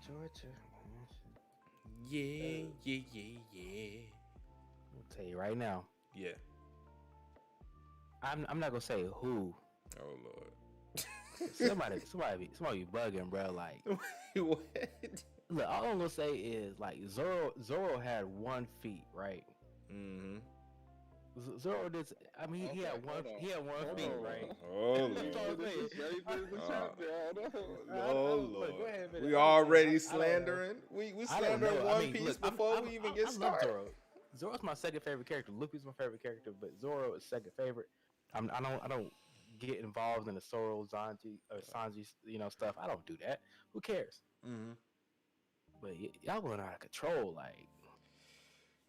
Georgia. Yeah, yeah. I'll tell you right now. Yeah. I'm not gonna say who. Oh Lord. Somebody be bugging, bro. Like, What? look, all I'm gonna say is like Zoro had 1 feet, right? Mm-hmm. Zoro did. I mean, he Okay, had one. hold on. He had one Hold feet, on. right? Oh That's all Lord. I'm This saying. is ready for the chapter. Hold on. Oh Look, go Lord. ahead, We I'm just saying, already I don't know. slandering. We I don't slandering know. I One mean, Piece look, before we even get I love started. Zoro. Zoro's my second favorite character. Luffy's my favorite character, but Zoro is second favorite. I don't get involved in the Zoro Sanji stuff. I don't do that. Who cares? Mm-hmm. But y'all going out of control.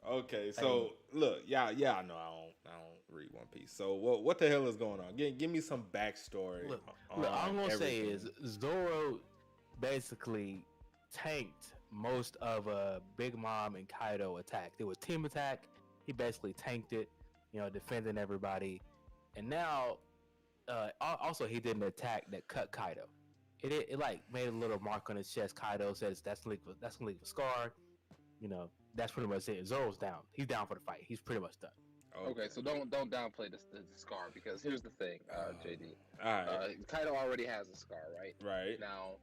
Okay, Like so look, yeah, I know I don't read One Piece. So what the hell is going on? Give me some backstory look, all on I'm gonna say everything. is Zoro basically tanked most of Big Mom and Kaido attack. There was team attack. He basically tanked it, defending everybody. And now, also he did an attack that cut Kaido. It like made a little mark on his chest. Kaido says that's gonna leave a scar. That's pretty much it. Zoro's down. He's down for the fight. He's pretty much done. Okay, so don't downplay the scar because here's the thing, JD. All right, Kaido already has a scar, right? right. Now,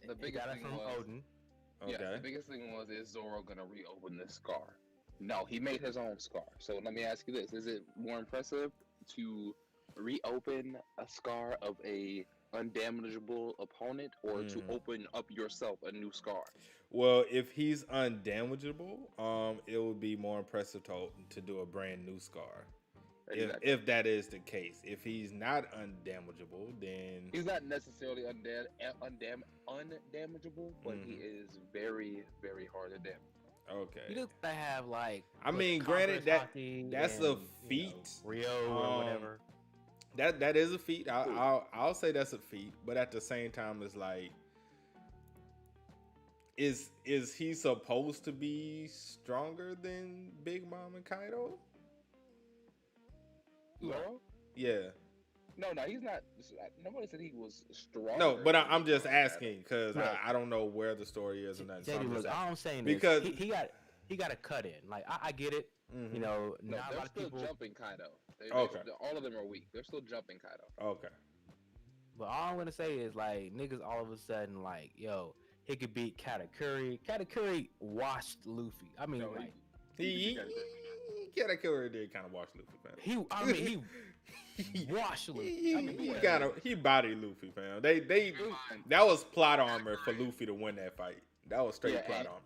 the He biggest got it thing from was Odin. yes, Okay. the biggest thing was is Zoro gonna reopen this scar? No, he made his own scar. So let me ask you this: is it more impressive to reopen a scar of a undamageable opponent, or to open up yourself a new scar? Well, if he's undamageable, it would be more impressive to do a brand new scar. Exactly. If that is the case, if he's not undamageable, then He's not necessarily undamageable, but he is very, very hard to damage. okay. You just gotta have I mean, Conqueror's granted that Haki that's and, a feat. Rio or whatever. That is a feat. I'll say that's a feat, but at the same time, it's like, is he supposed to be stronger than Big Mom and Kaido? Zoro? Yeah. No, he's not. Nobody said he was stronger. No, but than I'm Big just Mom and asking because Look. I don't know where the story is and nothing. So JD, I'm just look, asking. all I'm saying Because is he got a cut in. Like I get it. Mhm. No, Not a they're lot of still people. jumping Kaido. Okay. All of them are weak. They're still jumping Kaido. Okay. But all I'm gonna say is niggas all of a sudden yo, he could beat Katakuri. Katakuri washed Luffy. I mean No, He Katakuri did kind of wash Luffy, fam. he washed Luffy. He bodied Luffy, fam. They that was plot armor for Luffy to win that fight. That was straight plot armor.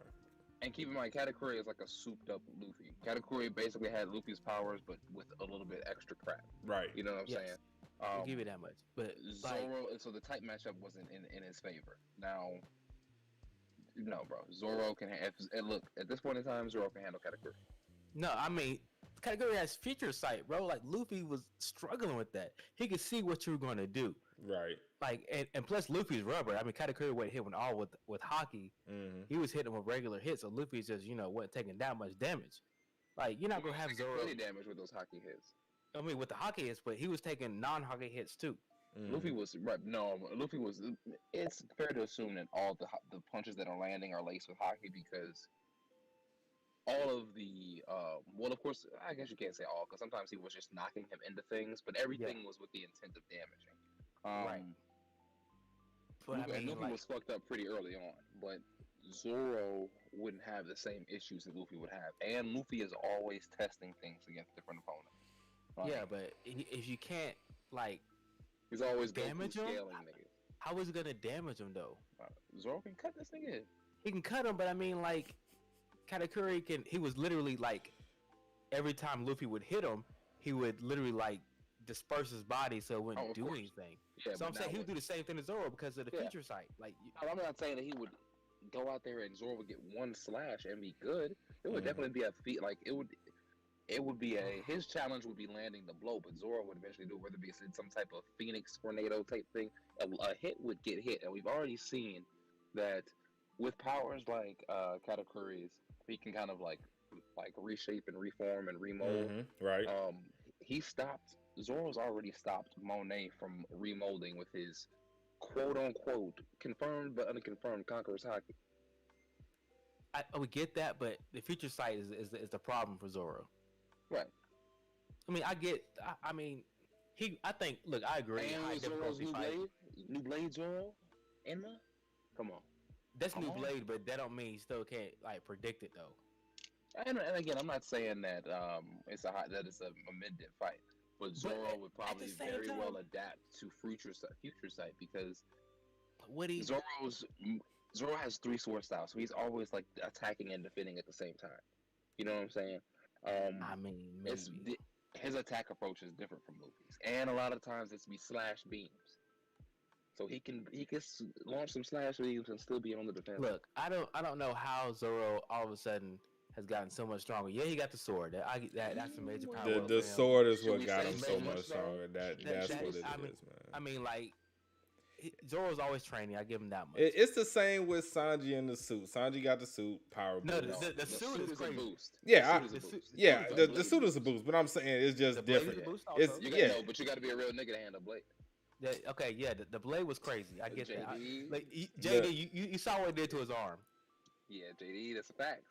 And keep in mind, Katakuri is like a souped up Luffy. Katakuri basically had Luffy's powers, but with a little bit extra crap. Right. You know what I'm saying? I'll give you that much. But Zoro, so the type matchup wasn't in his favor. Now, no, bro. Zoro can look at this point in time. Zoro can handle Katakuri. no, I mean Katakuri has future sight, bro. Like Luffy was struggling with that. He could see what you were gonna do. Right. And plus Luffy's rubber. I mean Katakuri wasn't hitting all with Haki. Mm-hmm. He was hitting with regular hits, so Luffy's just wasn't taking that much damage. Like you're not gonna have Zoro plenty damage with those Haki hits. I mean with the Haki hits, but he was taking non-Haki hits too. Luffy was right. No, Luffy was. It's fair to assume that all the punches that are landing are laced with Haki because all of the well, of course, I guess you can't say all because sometimes he was just knocking him into things, but everything was with the intent of damaging. Right. But Luffy, I mean, Luffy was fucked up pretty early on, but Zoro wouldn't have the same issues that Luffy would have, and Luffy is always testing things against different opponents. But if you can't he's always damage him. Scaling niggas. How is it gonna damage him though? Zoro can cut this nigga. He can cut him, but I mean, Katakuri can. He was literally every time Luffy would hit him, he would literally disperse his body so it wouldn't do anything. Yeah, so I'm saying he would do the same thing to Zoro because of the feature sight. I'm not saying that he would go out there and Zoro would get one slash and be good. It would definitely be a feat. It would be his challenge would be landing the blow, but Zoro would eventually do it, whether it be some type of Phoenix tornado type thing. A hit would get hit, and we've already seen that with powers like Katakuri's, he can kind of reshape and reform and remold. Right. Zoro's already stopped Monet from remolding with his quote unquote confirmed but unconfirmed conquerors hockey. I would get that, but the future sight is the problem for Zoro. Right. I mean, I mean, I think. Look, I agree. And High Zoro's difficulty new fight. blade, Zoro, Enma. Come on. That's new Come on. blade, but that don't mean you still can't like predict it though. And again, I'm not saying that it's a amended fight, but Zoro would probably very well adapt to future sight because Zoro has 3 sword styles, so he's always like attacking and defending at the same time. You know what I'm saying? I mean, maybe. His attack approach is different from Luffy's, and a lot of times it's be slash beams. So he can launch some slash beams and still be on the defense. Look, I don't know how Zoro all of a sudden has gotten so much stronger. Yeah, he got the sword. That's a major power. The sword is what got him so much stronger. That's what it is, man. I mean, like Zoro's always training. I give him that much. It's the same with Sanji and the suit. Sanji got the suit, power boost. No, the suit is crazy. A boost. Yeah, the suit is a boost, but I'm saying it's just different. But you got to be a real nigga to handle blade. The blade was crazy. I get that. Like JD, you saw what it did to his arm. Yeah, JD, that's a fact.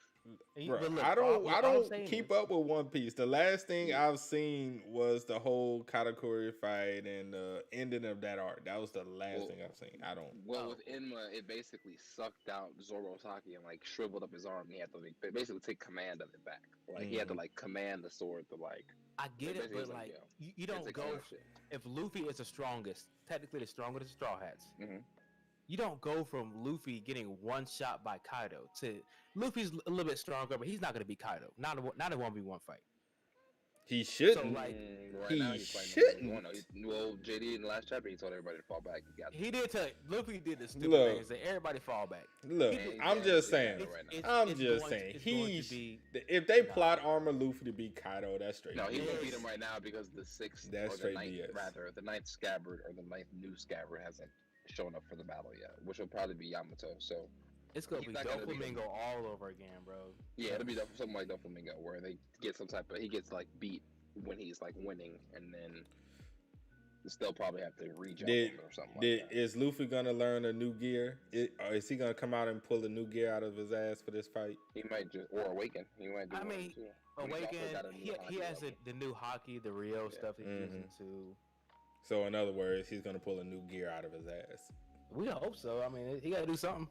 Bro, I don't keep up with One Piece. The last thing I've seen was the whole Katakuri fight and the ending of that arc. That was the last thing I've seen. I don't. Well, with Enma, it basically sucked out Zoro's haki and like shriveled up his arm. And he had to basically take command of it back. Like he had to like command the sword to like. I get it, but like you don't go. If Luffy is the strongest, technically the strongest Straw Hats. Mm-hmm. You don't go from Luffy getting one shot by Kaido to Luffy's a little bit stronger, but he's not going to beat Kaido. Not a 1v1 fight. He shouldn't. So, like, he shouldn't. Well, JD in the last chapter, he told everybody to fall back. He did tell Luffy did the stupid thing and said everybody fall back. Look, I'm just saying. If they plot armor Luffy to beat Kaido, that's straight. No, he won't beat him right now because the ninth scabbard or the ninth new scabbard hasn't shown up for the battle yet, which will probably be Yamato. So it's gonna be Doflamingo all over again, bro. Yeah, it'll be something like Doflamingo where they get some type of he gets like beat when he's like winning, and then they'll probably have to rejump him or something like that. Is Luffy gonna learn a new gear? Or is he gonna come out and pull a new gear out of his ass for this fight? He might or awaken. He might do. Awaken. He has the new hockey, the Rio stuff he's using too. So in other words, he's gonna pull a new gear out of his ass. We hope so. I mean, he gotta do something.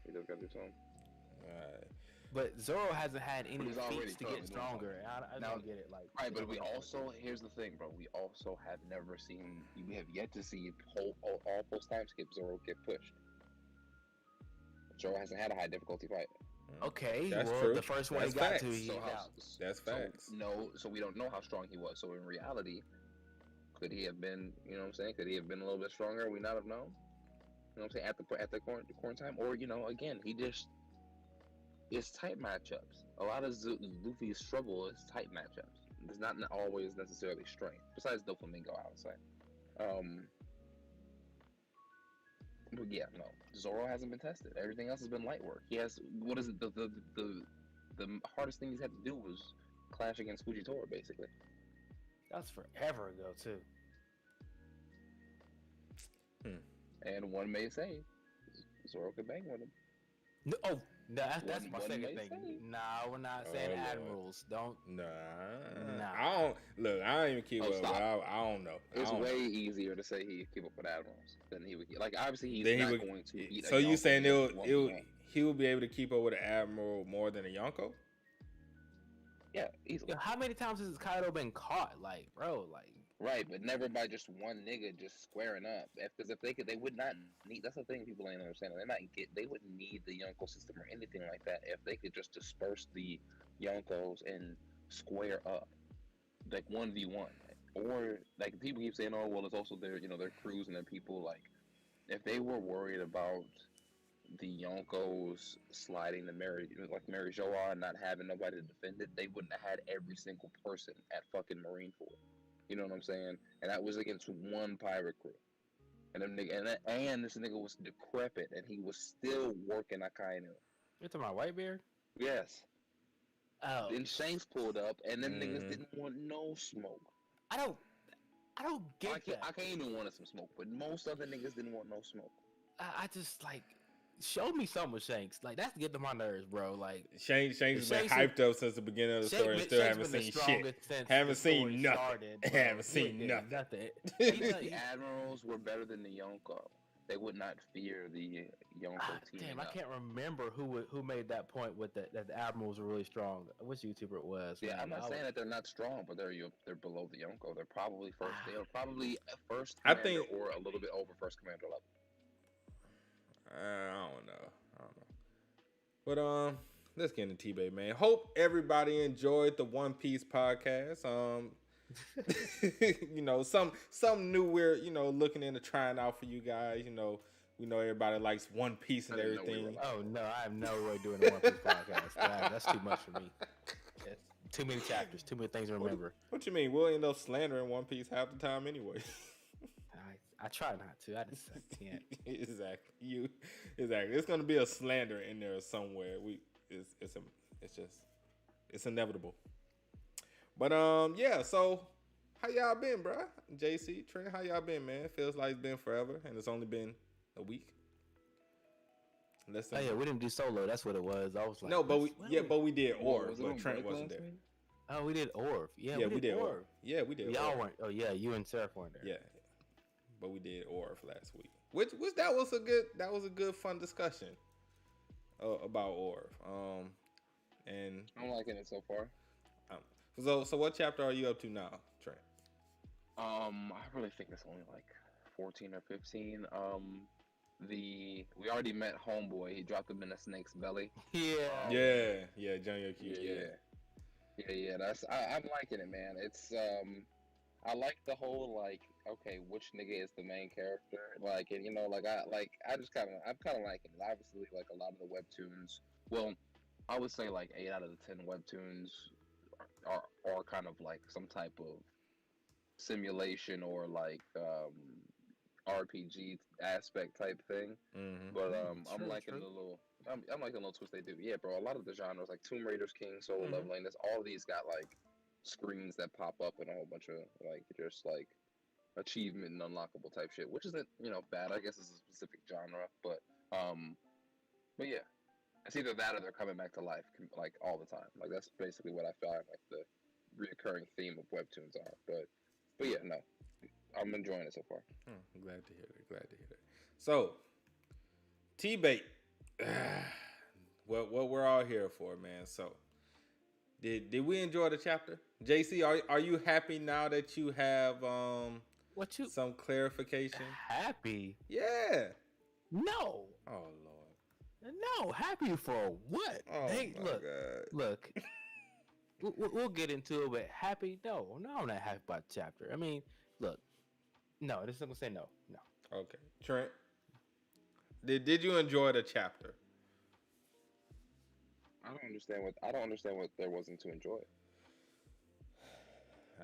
He does gotta do something. Alright. But Zoro hasn't had any feats to get stronger. I don't get it. Like, right, but we also here's the thing, bro. We also have never seen. We have yet to see all post time skip Zoro get pushed. Zoro hasn't had a high difficulty fight. Okay, that's true. The first one he got to, that's facts. So we don't know how strong he was. So in reality, could he have been? You know what I'm saying? Could he have been a little bit stronger? We not have known. You know what I'm saying? At the quarantine, or again, it's tight matchups. A lot of Luffy's struggle is tight matchups. It's not always necessarily strength. Besides Doflamingo, I would say. But yeah, no. Zoro hasn't been tested. Everything else has been light work. He has what is it? The hardest thing he's had to do was clash against Fujitora, basically. That's forever ago too. And one may say Zoro could bang with him. No, that's my second thing. Nah, we're not saying admirals. Don't. Nah. I don't look. I don't even keep up. But I don't know. It's way easier to say he keep up with admirals than he would. Like obviously he's not going to beat. So you saying he will be able to keep up with an admiral more than a Yonko? Yeah, easily. Yo, how many times has Kaido been caught? Like, bro, like. Right, but never by just one nigga just squaring up. Because if they could, they would not need. That's the thing people ain't understanding. They wouldn't need the Yonko system or anything like that if they could just disperse the Yonkos and square up, like 1v1. Or like people keep saying, oh well, it's also their their crews and their people. Like if they were worried about the Yonkos sliding to Mary Joa and not having nobody to defend it, they wouldn't have had every single person at fucking Marineford. You know what I'm saying? And that was against one pirate crew. And this nigga was decrepit, and he was still working Akainu. You talking about Whitebeard? Yes. Oh. Then Shanks pulled up, and them niggas didn't want no smoke. I don't get that. I can't even want some smoke, but most other niggas didn't want no smoke. I just like show me some with Shanks. Like that's getting to my nerves, bro. Like Shanks has been hyped up since the beginning of the story and still haven't seen shit. Haven't seen nothing. Haven't seen nothing. The admirals were better than the Yonko. They would not fear the Yonko team. Damn, I can't remember who made that point with that the admirals were really strong. Which YouTuber it was? Yeah, I'm not saying that they're not strong, but they're below the Yonko. They're probably first. They are probably first commander or a little bit over first commander level. I don't know. But let's get into T-Bay, man. Hope everybody enjoyed the One Piece podcast. You know, some new we're looking into trying out for you guys. You know, we know everybody likes One Piece and everything. Oh no, I have no way doing a One Piece podcast. That's too much for me. It's too many chapters, too many things to remember. What you mean? We'll end up slandering One Piece half the time anyway. I try not to. I just can't. Exactly. It's gonna be a slander in there somewhere. It's inevitable. But yeah. So how y'all been, bro? JC, Trent, how y'all been, man? It feels like it's been forever, and it's only been a week. We didn't do solo. That's what it was. I was like, no, but we did Orv, but Trent wasn't there. Oh, we did Orv. Yeah, we did Orv. Yeah, we did. Y'all weren't. Oh yeah, you and Seraph weren't there. Yeah. But we did Orv last week, which that was a good fun discussion about Orv. And I'm liking it so far. So what chapter are you up to now, Trent? I really think it's only like 14 or 15. We already met Homeboy. He dropped him in a snake's belly. Yeah, Junior Q. Yeah. I'm liking it, man. It's I like the whole like, okay, which nigga is the main character? Like, and I'm kind of liking it. Obviously, like a lot of the webtoons. Well, I would say like 8 out of the 10 webtoons are kind of like some type of simulation or like RPG aspect type thing. Mm-hmm. But I'm liking the little. I'm liking the little twist they do. Yeah, bro. A lot of the genres like Tomb Raider's King, Solo Leveling, all of these got like screens that pop up and a whole bunch of like just like achievement and unlockable type shit, which isn't bad. I guess it's a specific genre, but yeah, it's either that or they're coming back to life like all the time. Like that's basically what I find like the reoccurring theme of webtoons are. But yeah, no, I'm enjoying it so far. I'm glad to hear that. So T-Bait, what we're all here for, man. So did we enjoy the chapter? JC, are you happy now that you have some clarification? Happy? Yeah. No. Oh Lord. No, happy for what? Oh hey, my God. Look. We'll get into it, but happy? No, I'm not happy about the chapter. I mean, look. No, this is gonna say no. Okay, Trent. Did you enjoy the chapter? I don't understand what there wasn't to enjoy.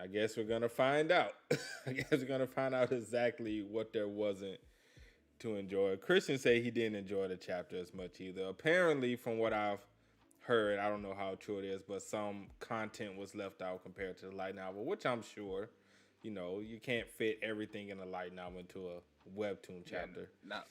I guess we're gonna find out. I guess we're gonna find out exactly what there wasn't to enjoy. Christian said he didn't enjoy the chapter as much either. Apparently, from what I've heard, I don't know how true it is, but some content was left out compared to the light novel, which I'm sure, you can't fit everything in a light novel into a webtoon chapter. Now,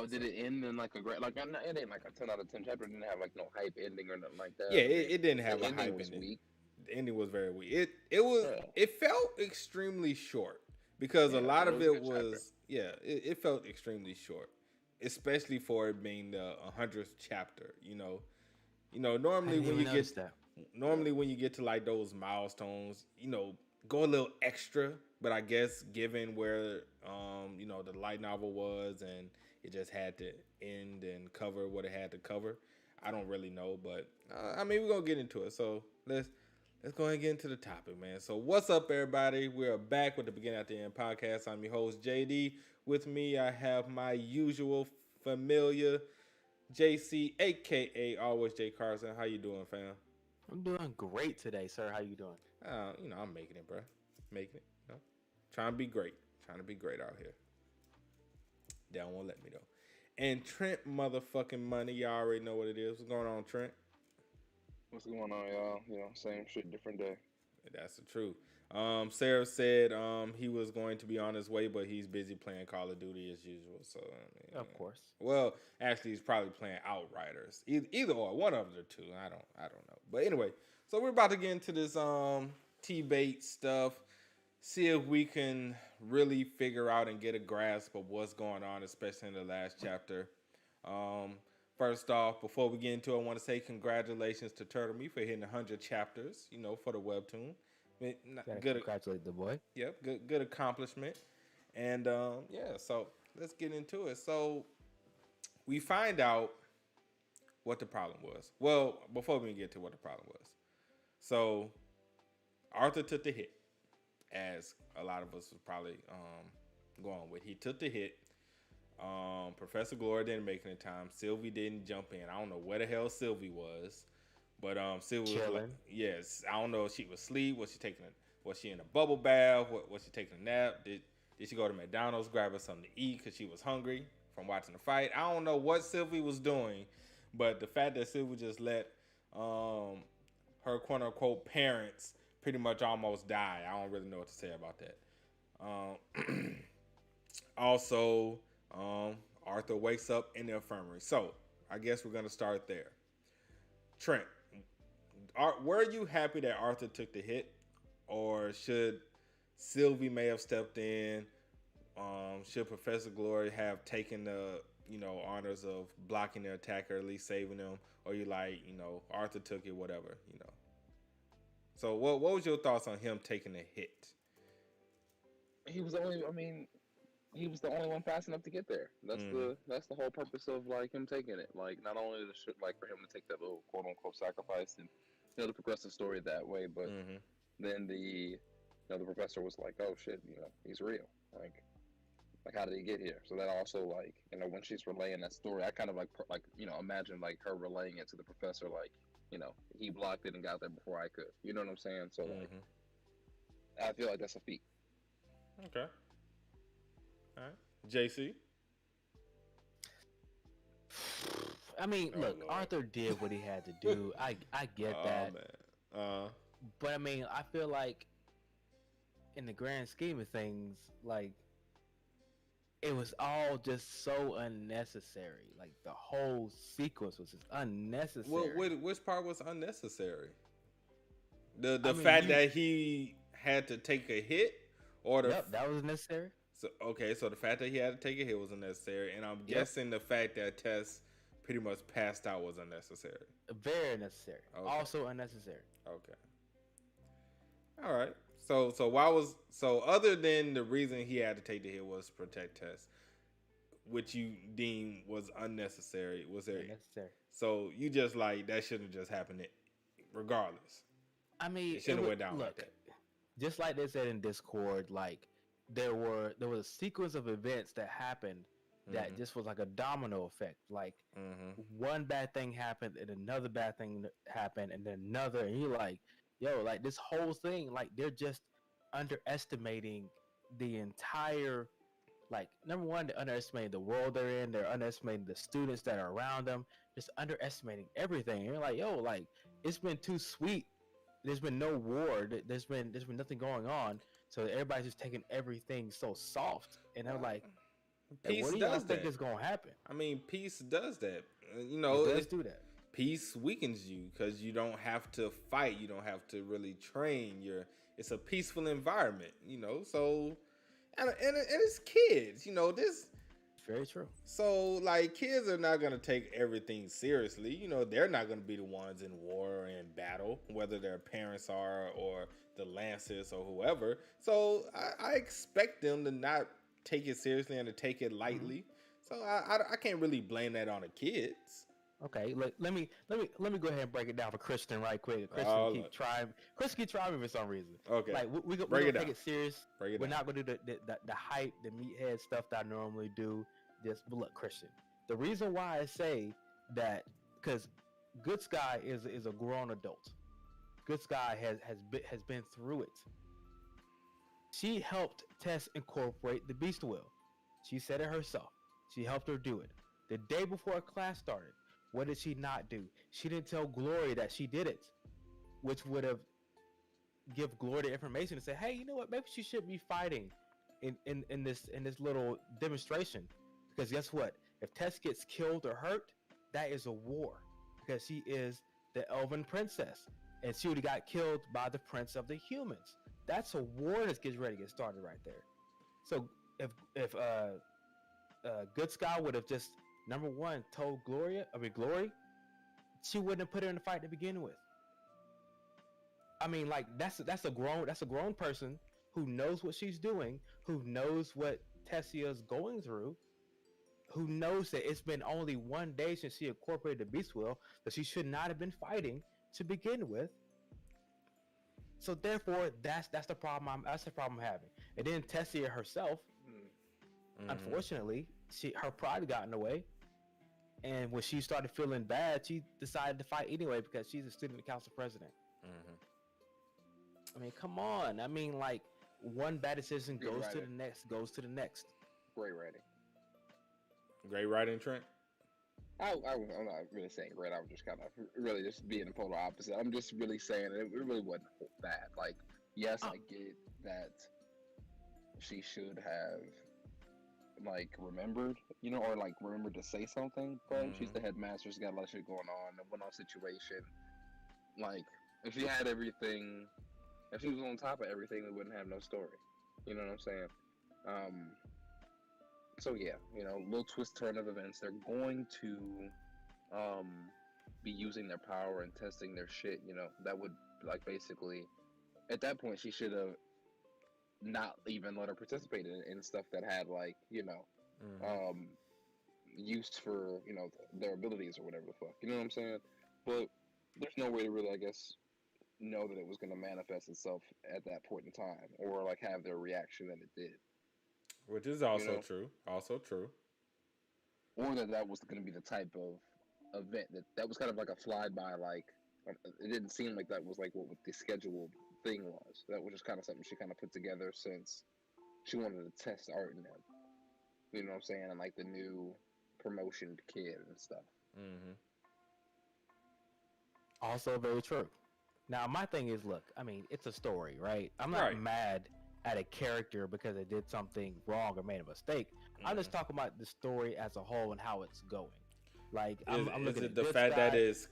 did it end in like a great, like, it ain't like a 10 out of 10 chapter. It didn't have like no hype ending or nothing like that. Yeah, it didn't have a hype ending. Weak. The ending was very weak. It felt extremely short because a lot of it was, it felt extremely short, especially for it being the 100th chapter, normally when you get to like those milestones, go a little extra, but I guess given where the light novel was and it just had to end and cover what it had to cover, I don't really know, but we're gonna get into it. So let's go ahead and get into the topic, man. So what's up, everybody? We're back with the Beginning at the End podcast. I'm your host, JD. With me, I have my usual familiar JC, aka always J Carson. How you doing, fam? I'm doing great today, sir. How you doing? I'm making it, bro. Making it. Trying to be great. Trying to be great out here. They don't want to let me, though. And Trent motherfucking Money. Y'all already know what it is. What's going on, Trent? What's going on, y'all? Same shit, different day. That's the truth. Sarah said he was going to be on his way, but he's busy playing Call of Duty as usual. So I mean, Of course. well, actually, he's probably playing Outriders. Either or, one of the two. I don't know. But anyway, so we're about to get into this T-bait stuff. See if we can really figure out and get a grasp of what's going on, especially in the last chapter. First off, before we get into it, I want to say congratulations to Turtle Me for hitting 100 chapters, for the Webtoon. Good, congratulate the boy. Yep, good accomplishment. And yeah, so let's get into it. So we find out what the problem was. Well, before we get to what the problem was. So Arthur took the hit, as a lot of us was probably going with. He took the hit. Professor Gloria didn't make it in time. Sylvie didn't jump in. I don't know where the hell Sylvie was. But Sylvie was like, yes, I don't know if she was asleep. Was she in a bubble bath? Was she taking a nap? Did she go to McDonald's, grab her something to eat because she was hungry from watching the fight? I don't know what Sylvie was doing, but the fact that Sylvie just let her quote unquote parents pretty much almost die, I don't really know what to say about that. Also, Arthur wakes up in the infirmary. So I guess we're gonna start there. Trent, were you happy that Arthur took the hit, or should Sylvie may have stepped in? Should Professor Glory have taken the honors of blocking the attack or at least saving them? Or you like Arthur took it, whatever. So what was your thoughts on him taking the hit? He was he was the only one fast enough to get there. That's the whole purpose of like him taking it. Like not only for him to take that little quote unquote sacrifice and to progress the story that way, but then the professor was like, oh shit, he's real. Like how did he get here? So that also like when she's relaying that story, I kind of like imagine like her relaying it to the professor like he blocked it and got there before I could. You know what I'm saying? So like I feel like that's a feat. Okay. All right, JC. I mean, look, Lord. Arthur did what he had to do. I get that. Man. But I mean, I feel like in the grand scheme of things, like it was all just so unnecessary. Like the whole sequence was just unnecessary. Which part was unnecessary? The fact that he had to take a hit, or that was necessary. So the fact that he had to take a hit was unnecessary, and I'm guessing the fact that Tess pretty much passed out was unnecessary. Very necessary. Okay. Also unnecessary. Okay. All right. So other than the reason he had to take the hit was to protect Tess, which you deem was unnecessary, was there? Unnecessary. So you just like that shouldn't just happen, regardless. I mean, it shouldn't have went down like that. Just like they said in Discord, like there was a sequence of events that happened that just was like a domino effect. Like one bad thing happened and another bad thing happened and then another, and you're like, yo, like this whole thing, like they're just underestimating the entire, like number one, they're underestimating the world they're in, they're underestimating the students that are around them, just underestimating everything. And you're like, yo, like it's been too sweet. There's been no war. There's been nothing going on. So everybody's just taking everything so soft. And I'm like, peace what do you guys think is gonna happen? I mean, peace does that. It does do that. Peace weakens you because you don't have to fight. You don't have to really train. It's a peaceful environment, So, and it's kids, this. Very true. So, like, kids are not gonna take everything seriously. They're not gonna be the ones in war and battle, whether their parents are or the Lancers or whoever. So, I expect them to not take it seriously and to take it lightly. So, I can't really blame that on the kids. Okay, let me go ahead and break it down for Christian right quick. Christian keep trying me for some reason. Okay, like we're gonna take it serious. We're not gonna do the hype, the meathead stuff that I normally do. But look, Christian, the reason why I say that, because Good Sky is a grown adult. Good Sky has been through it. She helped Tess incorporate the Beast Will. She said it herself. She helped her do it. The day before class started, what did she not do? She didn't tell Glory that she did it, which would have give Glory the information and say, hey, you know what? Maybe she should be fighting in this little demonstration, because guess what? If Tess gets killed or hurt, that is a war, because she is the Elven princess, and she would have got killed by the Prince of the Humans. That's a war that's getting ready to get started right there. So if Good Sky would have just number one told Glory, she wouldn't have put her in the fight to begin with. I mean, like that's a grown person who knows what she's doing, who knows what Tessia's going through, who knows that it's been only one day since she incorporated the Beast Will, that she should not have been fighting to begin with. So therefore, that's the problem. That's the problem I'm having. And then Tessia herself, unfortunately, her pride got in the way, and when she started feeling bad, she decided to fight anyway because she's a student council president. I mean, come on. I mean, like, one bad decision goes to the next, Great writing. Great writing, Trent. I'm not really saying great. I was just kind of really just being the polar opposite. I'm just really saying it really wasn't bad. Like, yes, I get that she should have, like, remembered, or, like, remembered to say something, but she's the headmaster. She's got a lot of shit going on. The one-off situation. Like, if she had everything... If she was on top of everything, we wouldn't have no story. You know what I'm saying? So yeah, little twist turn of events. They're going to be using their power and testing their shit. That would, like, basically, at that point, she should have not even let her participate in stuff that had, like, use for, their abilities or whatever the fuck. You know what I'm saying? But there's no way to really, I guess, know that it was going to manifest itself at that point in time, or like have the reaction that it did, which is also true. Or that was going to be the type of event that was kind of like a flyby. Like, it didn't seem like that was like what the scheduled thing was. That was just kind of something she kind of put together since she wanted to test art in them. You know what I'm saying? And like the new promotion kid and stuff. Also very true. Now, my thing is, look, I mean, it's a story, right? I'm not mad at a character because they did something wrong or made a mistake. I'm just talking about the story as a whole and how it's going. Like, I'm looking at the fact that is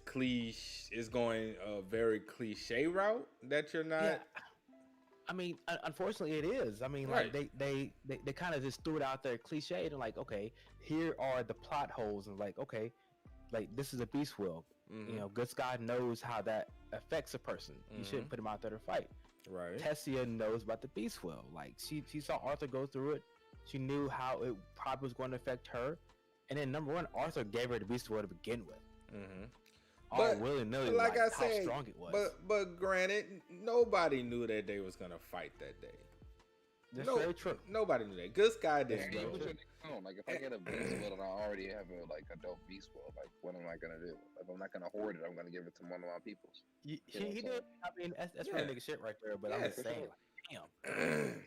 going a very cliche route that you're not. Yeah. I mean, unfortunately, it is. I mean, like they kind of just threw it out there, cliche, and like, okay, here are the plot holes, and like, okay, like this is a beast will. Good Sky knows how that affects a person. You shouldn't put him out there to fight. Right. Tessia knows about the beast will. Like, she saw Arthur go through it. She knew how it probably was going to affect her. And then number one, Arthur gave her the beast will to begin with. All willy-nilly, like I said, how strong it was. But granted, nobody knew that they was gonna fight that day. That's very true. Nobody knew that. Good Sky didn't know. Like, if I get a beast will and I already have a dope beast will, like, what am I gonna do? If I'm not gonna hoard it, I'm gonna give it to one of my peoples. He did. I mean, that's real nigga shit right there. But I'm just saying, like, damn,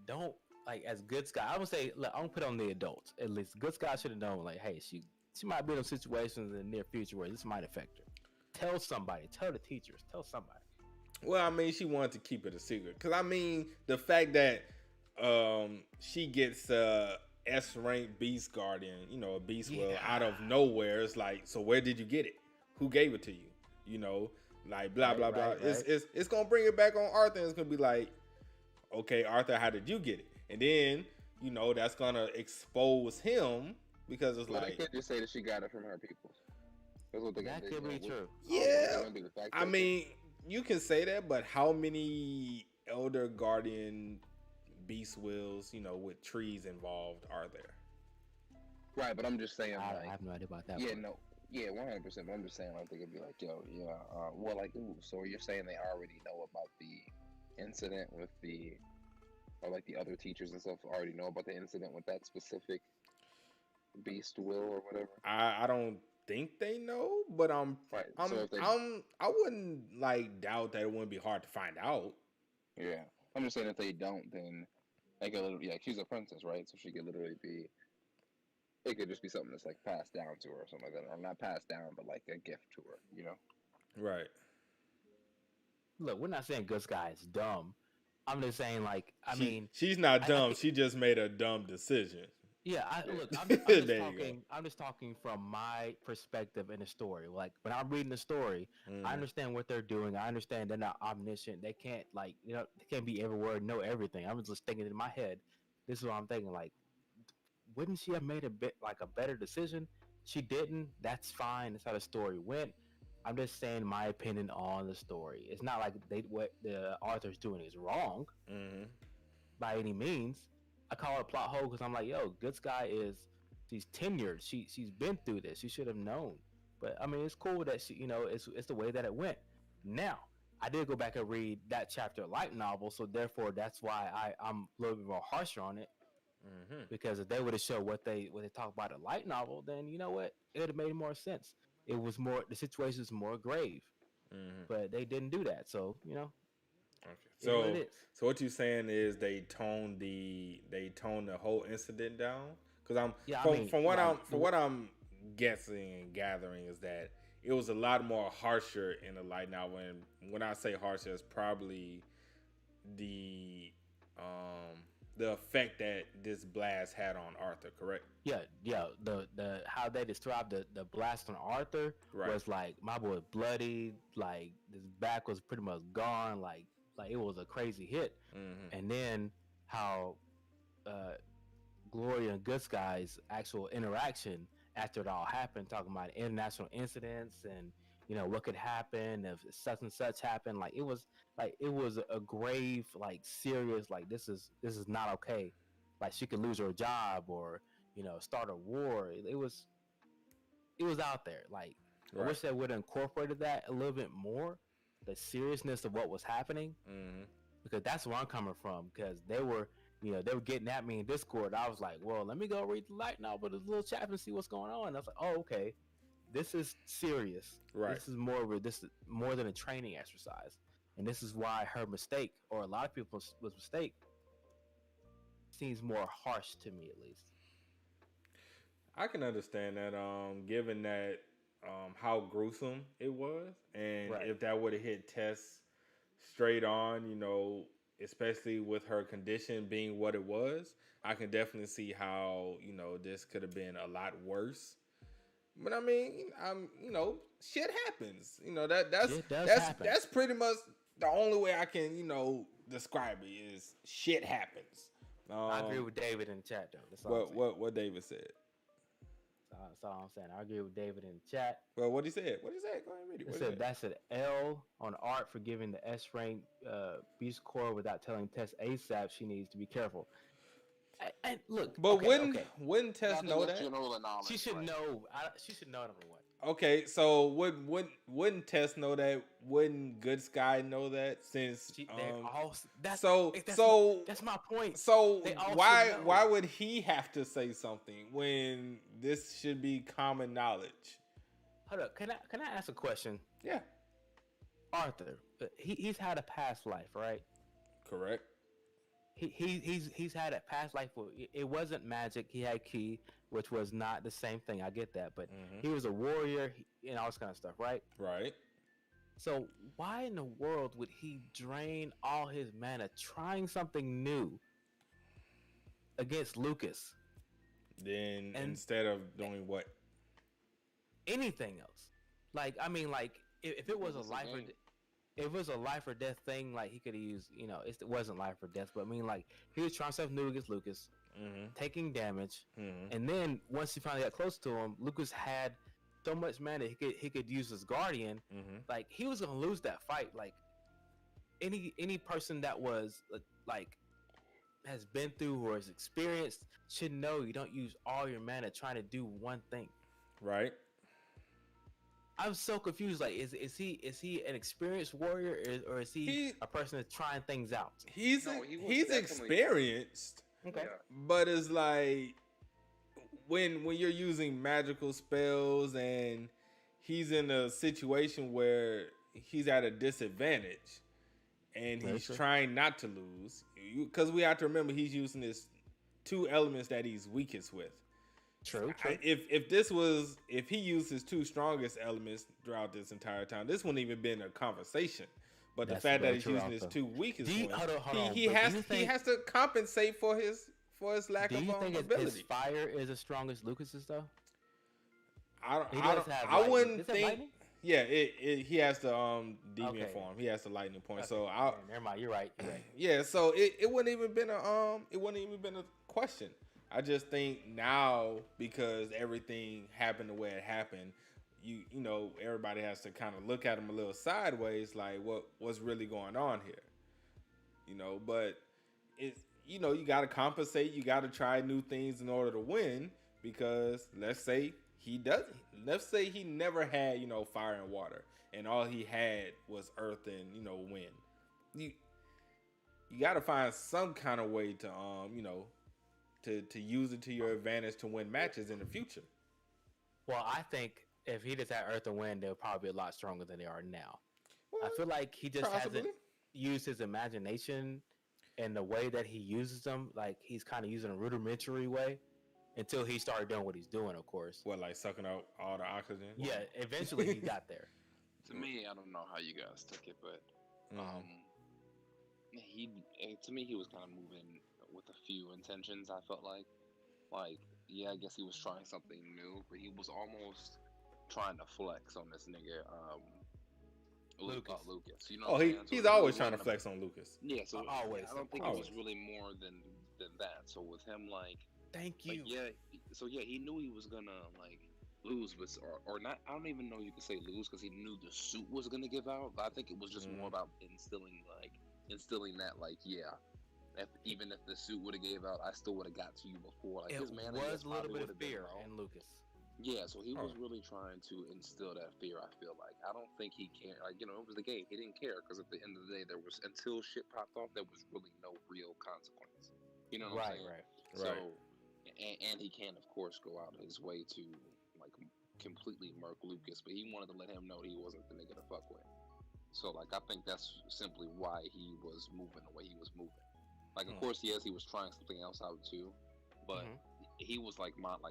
don't, like, as Good Sky. I would say, look, I'm gonna put on the adults. At least Good Sky should have known, like, hey, she might be in situations in the near future where this might affect her. Tell somebody. Tell the teachers. Tell somebody. Well, I mean, she wanted to keep it a secret. Because, I mean, the fact that she gets S-rank Beast Guardian, a Beast will out of nowhere. It's like, so where did you get it? Who gave it to you? Like, blah, blah, blah. It's going to bring it back on Arthur. And it's going to be like, okay, Arthur, how did you get it? And then, that's going to expose him because it's like... They could just say that she got it from her people. That's what that could be true. Yeah. I mean... You can say that, but how many Elder Guardian Beast Wills, with trees involved, are there? Right, but I'm just saying, I have no idea about that. 100%. But I'm just saying, I think it'd be like, well, like, so you're saying they already know about the incident with or like the other teachers and stuff already know about the incident with that specific Beast Will or whatever? I don't think they know, but I wouldn't like doubt that it wouldn't be hard to find out. Yeah, I'm just saying if they don't, then like she's a princess, right? So she could literally be. It could just be something that's like passed down to her or something like that, or not passed down, but like a gift to her, Right. look, we're not saying Good Guy is dumb. I'm just saying, like, I mean, She's not I dumb. think, She just made a dumb decision. yeah. Yeah. Look, I'm just There you go. talking. I'm just talking from my perspective in the story. Like when I'm reading the story, I Hmm. understand what they're doing. I understand they're not omniscient. They can't like they can't be everywhere, know everything. I'm just thinking in my head. This is what I'm thinking. Like, wouldn't she have made a bit like a better decision? She didn't. That's fine. That's how the story went. I'm just saying my opinion on the story. It's not like what the author's doing is wrong Hmm. by any means. I call it a plot hole because I'm like, yo, Good Guy is she's tenured. She's been through this. She should have known. But I mean, it's cool that she, it's the way that it went. Now, I did go back and read that chapter light novel, so therefore that's why I'm a little bit more harsher on it Hmm. because if they would have showed what they talk about a light novel, then you know what, it would have made more sense. It was more the situation is more grave, Hmm. but they didn't do that. So Okay. it is what it is. So what you saying is they toned the whole incident down? Because I'm Yeah, I mean, from what like I'm guessing and gathering is that it was a lot more harsher in the light novel. And when I say harsher, it's probably the um the effect that this blast had on Arthur. Correct? yeah. The how they described the blast on Arthur Right. was like my boy was bloody, like his back was pretty much gone, like it was a crazy hit. Hmm. And then how uh Gloria and Good Guy's actual interaction after it all happened, talking about international incidents and what could happen if such and such happened. Like it was a grave, like serious, like this is not okay. Like she could lose her job or start a war. It was out there. Like I Right. wish they would have incorporated that a little bit more, the seriousness of what was happening, Hmm. because that's where I'm coming from. Because they were getting at me in Discord. I was like, well, let me go read the light novel, this little chapter, and see what's going on. And I was like, oh, okay, this is serious. Right. This is more than a training exercise, and this is why her mistake, or a lot of people's was mistake, seems more harsh to me, at least. I can understand that, given that how gruesome it was, and Right. if that would have hit Tess straight on, especially with her condition being what it was, I can definitely see how this could have been a lot worse. But I mean, shit happens. That's Shit does that's happen. that's pretty much the only way I can describe it is shit happens. I agree with David in the chat, though. That's all I'm What saying. what David said. That's all I'm saying. I agree with David in the chat. Well, what he said? What he said? Go ahead and read it. It What he said said? that's an L on Art for giving the S rank Beast Core without telling Tess ASAP she needs to be careful. And look, But okay. wouldn't Yeah, I Tess think know that's that? general knowledge. She should Right. know. She should know number one. Okay, so wouldn't Tess know that? Wouldn't Good Sky know that? Since They're all that's so that's my, so that's my point. so They all should why know. would he have to say something when this should be common knowledge? Hold up. Can I ask a question? Yeah, Arthur, he's had a past life, right? correct. He's had a past life where it wasn't magic. He had ki, which was not the same thing. I get that, but Hmm. he was a warrior and all this kind of stuff, right? Right. So why in the world would he drain all his mana trying something new against Lucas Then and instead of doing what? anything else? Like I mean, like if it was a It's a life or game. if it was a life or death thing, like he could have used, it wasn't life or death, but I mean, like he was trying something new against Lucas, Hmm. taking damage, Hmm. and then once he finally got close to him, Lucas had so much mana he could use his guardian. Hmm. Like he was gonna lose that fight. Like any person that was like has been through or is experienced should know you don't use all your mana trying to do one thing. Right. I'm so confused. Like, is he an experienced warrior or is he He a person that's trying things out? he's No, he was he's definitely- experienced. Okay. Yeah. But it's like when you're using magical spells and he's in a situation where he's at a disadvantage and Very he's true. trying not to lose, because we have to remember he's using his two elements that he's weakest with. True. If he used his two strongest elements throughout this entire time, this wouldn't even been a conversation. But the That's fact that very he's true using his also. two weakest ones, Hold on, he but has he has to compensate for his lack do of you think his ability. fire is as strong as Lucas's though? He I does don't have I lightning. wouldn't Does it have think. lightning? Yeah, he has the deviant Okay. form. He has the lightning point. Okay. So I Never mind. You're right. You're right. yeah. So it wouldn't even been a question. I just think now because everything happened the way it happened, you know everybody has to kind of look at him a little sideways, like what's really going on here, you know. But it's you got to compensate, you got to try new things in order to win because let's say he never had fire and water and all he had was earth and wind. You got to find some kind of way to to use it to your advantage to win matches in the future. Well, I think if he just had Earth and Wind, they'll probably be a lot stronger than they are now. Well, I feel like he just possibly. hasn't used his imagination in the way that he uses them. Like he's kind of using a rudimentary way until he started doing what he's doing, of course. What, like sucking out all the oxygen? Yeah, eventually he got there. To me, I don't know how you guys took it, but to me he was kind of moving with a few intentions. I felt like yeah, I guess he was trying something new, but he was almost trying to flex on this nigga Lucas. You know? Oh, he's always trying to flex on Lucas. Yeah, so always. I don't think it was really more than that. So with him, thank you. He knew he was gonna lose, but or not. I don't even know you could say lose because he knew the suit was gonna give out. But I think it was just more about instilling that even if the suit would have gave out, I still would have got to you before. Like it his man was a little bit of fear in Lucas. Yeah, so he was really trying to instill that fear. I feel like I don't think he cared. It was the game. He didn't care because at the end of the day, there was until shit popped off, there was really no real consequence. You know what I'm saying? Right. So, and he can of course go out his way to completely murk Lucas, but he wanted to let him know he wasn't the nigga to fuck with. So I think that's simply why he was moving the way he was moving. Of course, yes, he was trying something else out too, but he was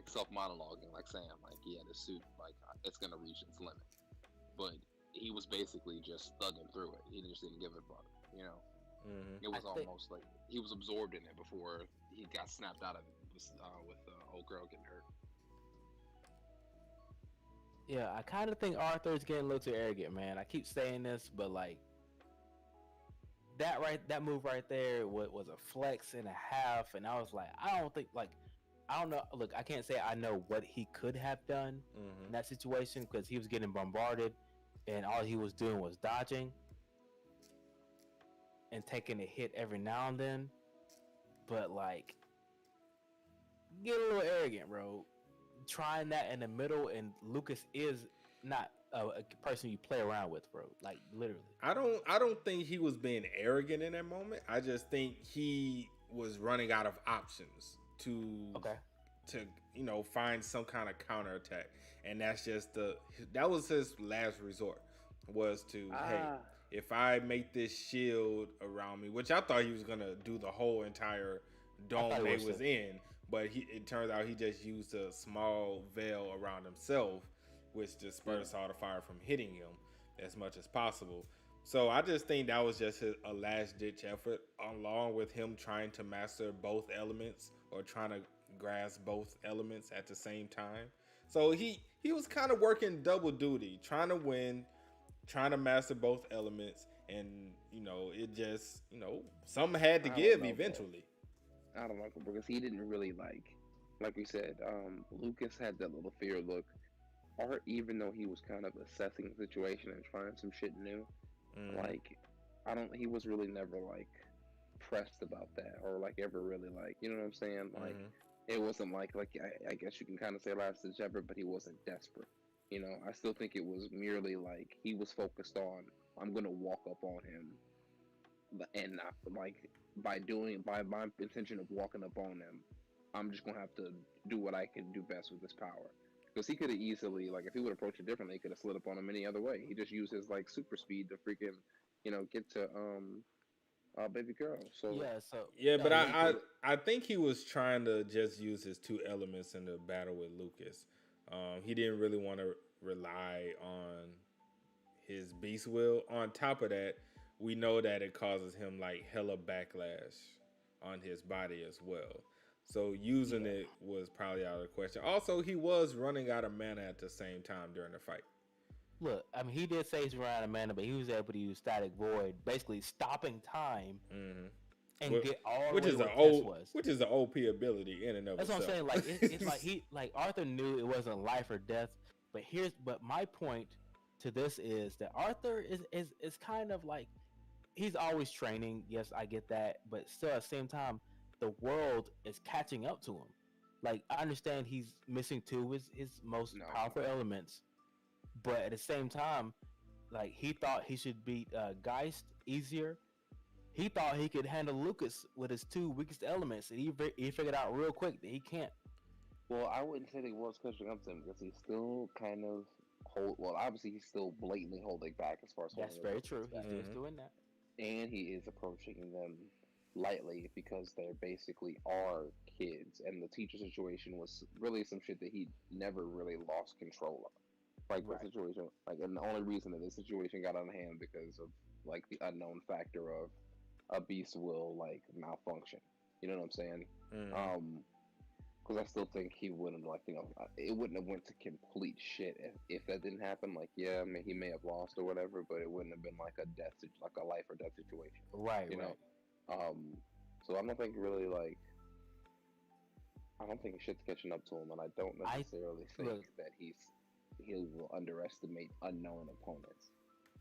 self monologuing, saying the suit it's gonna reach its limit. But he was basically just thugging through it. He just didn't give a fuck, you know. It was almost like he was absorbed in it before he got snapped out of it with old girl getting hurt. Yeah, I kind of think Arthur's getting a little too arrogant, man. I keep saying this, but that move right there was a flex and a half, and I was like, I don't know. Look, I can't say I know what he could have done in that situation because he was getting bombarded, and all he was doing was dodging and taking a hit every now and then. But get a little arrogant, bro. Trying that in the middle, and Lucas is not a person you play around with, bro. Literally. I don't think he was being arrogant in that moment. I just think he was running out of options to find some kind of counterattack, and that was his last resort was to hey, if I make this shield around me, which I thought he was gonna do the whole entire dome they was in, but it turns out he just used a small veil around himself, which dispersed all the fire from hitting him as much as possible. So I just think that was just a last ditch effort, along with him trying to master both elements or trying to grasp both elements at the same time. So he was kind of working double duty, trying to win, trying to master both elements, and it just something had to give eventually. I don't know, because he didn't really like we said, Lucas had that little fear look. Art, even though he was kind of assessing the situation and trying some shit new, he was really never pressed about that or ever really you know what I'm saying? It wasn't I guess you can kind of say last ditch effort, but he wasn't desperate. I still think it was merely he was focused on, I'm gonna walk up on him, and not by my intention of walking up on him, I'm just gonna have to do what I can do best with this power. Because he could have easily, if he would approach it differently, he could have slid up on him any other way. He just used his super speed to freaking, get to baby girl. But I think he was trying to just use his two elements in the battle with Lucas. He didn't really want to rely on his beast will. On top of that, we know that it causes him like hella backlash on his body as well. So using it was probably out of the question. Also, he was running out of mana at the same time during the fight. Look, I mean, he did say he's running out of mana, but he was able to use Static Void, basically stopping time and get all the way where Tess was. Which is an OP ability in and of itself. That's what I'm saying. Like it's like Arthur knew it wasn't life or death. But my point to this is that Arthur is kind of like, he's always training. Yes, I get that, but still at the same time, the world is catching up to him. Like, I understand he's missing two of his most powerful elements, but at the same time, like, he thought he should beat Geist easier. He thought he could handle Lucas with his two weakest elements, and he figured out real quick that he can't. Well, I wouldn't say the world's catching up to him because he's still kind of obviously he's still blatantly holding back as far as that's very true. He's still doing that, and he is approaching them lightly because they basically are kids, and the teacher situation was really some shit that he never really lost control of. Like the situation, like, and the only reason that the situation got out of hand because of like the unknown factor of a beast will like malfunction. You know what I'm saying? Because I still think he wouldn't, like, you know, it wouldn't have went to complete shit if that didn't happen. Like, yeah, I mean, he may have lost or whatever, but it wouldn't have been like a life or death situation. Right. You know. So I don't think really like. I don't think shit's catching up to him, and I don't necessarily think that he will underestimate unknown opponents.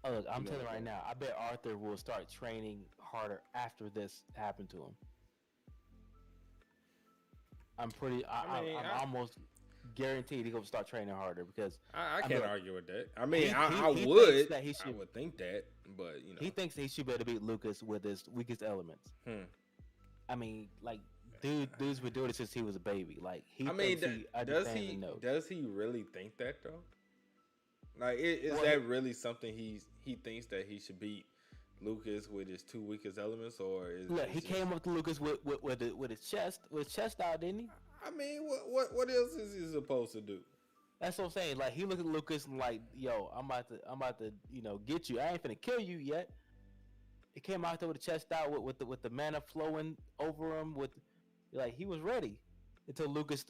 Oh, look, I'm telling you right now, I bet Arthur will start training harder after this happened to him. I'm almost guaranteed he's gonna start training harder because I can't argue with that. I mean, I would think that, but you know, he thinks he should be able to beat Lucas with his weakest elements. I mean, like, dude's been doing it since he was a baby. Like, does he really think that though? Like, is that really something he thinks that he should beat Lucas with his two weakest elements, or is he came up to Lucas with his chest out, didn't he? I mean, what else is he supposed to do? That's what I'm saying. Like, he looked at Lucas and like, yo, I'm about to get you. I ain't finna kill you yet. He came out there with the chest out with the mana flowing over him, like, he was ready until Lucas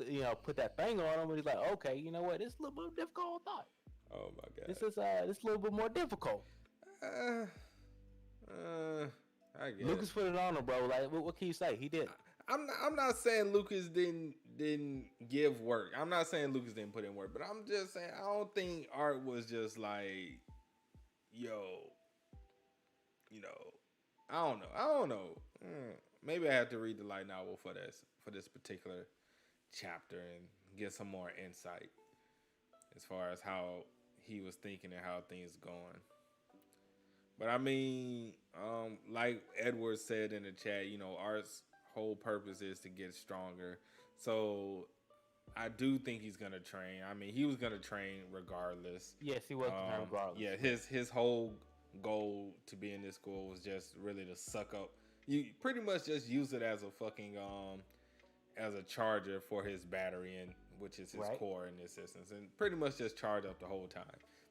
put that thing on him, and he's like, okay, you know what? This is a little bit difficult, I thought. Oh my god. This is a little bit more difficult. I guess Lucas put it on him, bro. Like, what can you say? He did. I'm not saying Lucas didn't give work. I'm not saying Lucas didn't put in work, but I'm just saying I don't think Art was just like, yo, I don't know. Maybe I have to read the light novel for this particular chapter and get some more insight as far as how he was thinking and how things going. But I mean, like Edward said in the chat, Art's whole purpose is to get stronger. So I do think he's gonna train. I mean, he was gonna train regardless. Yes, he was gonna train regardless. Yeah, his whole goal to be in this school was just really to suck up. You pretty much just use it as a fucking as a charger for his battery, and which is his core in this instance, and pretty much just charge up the whole time.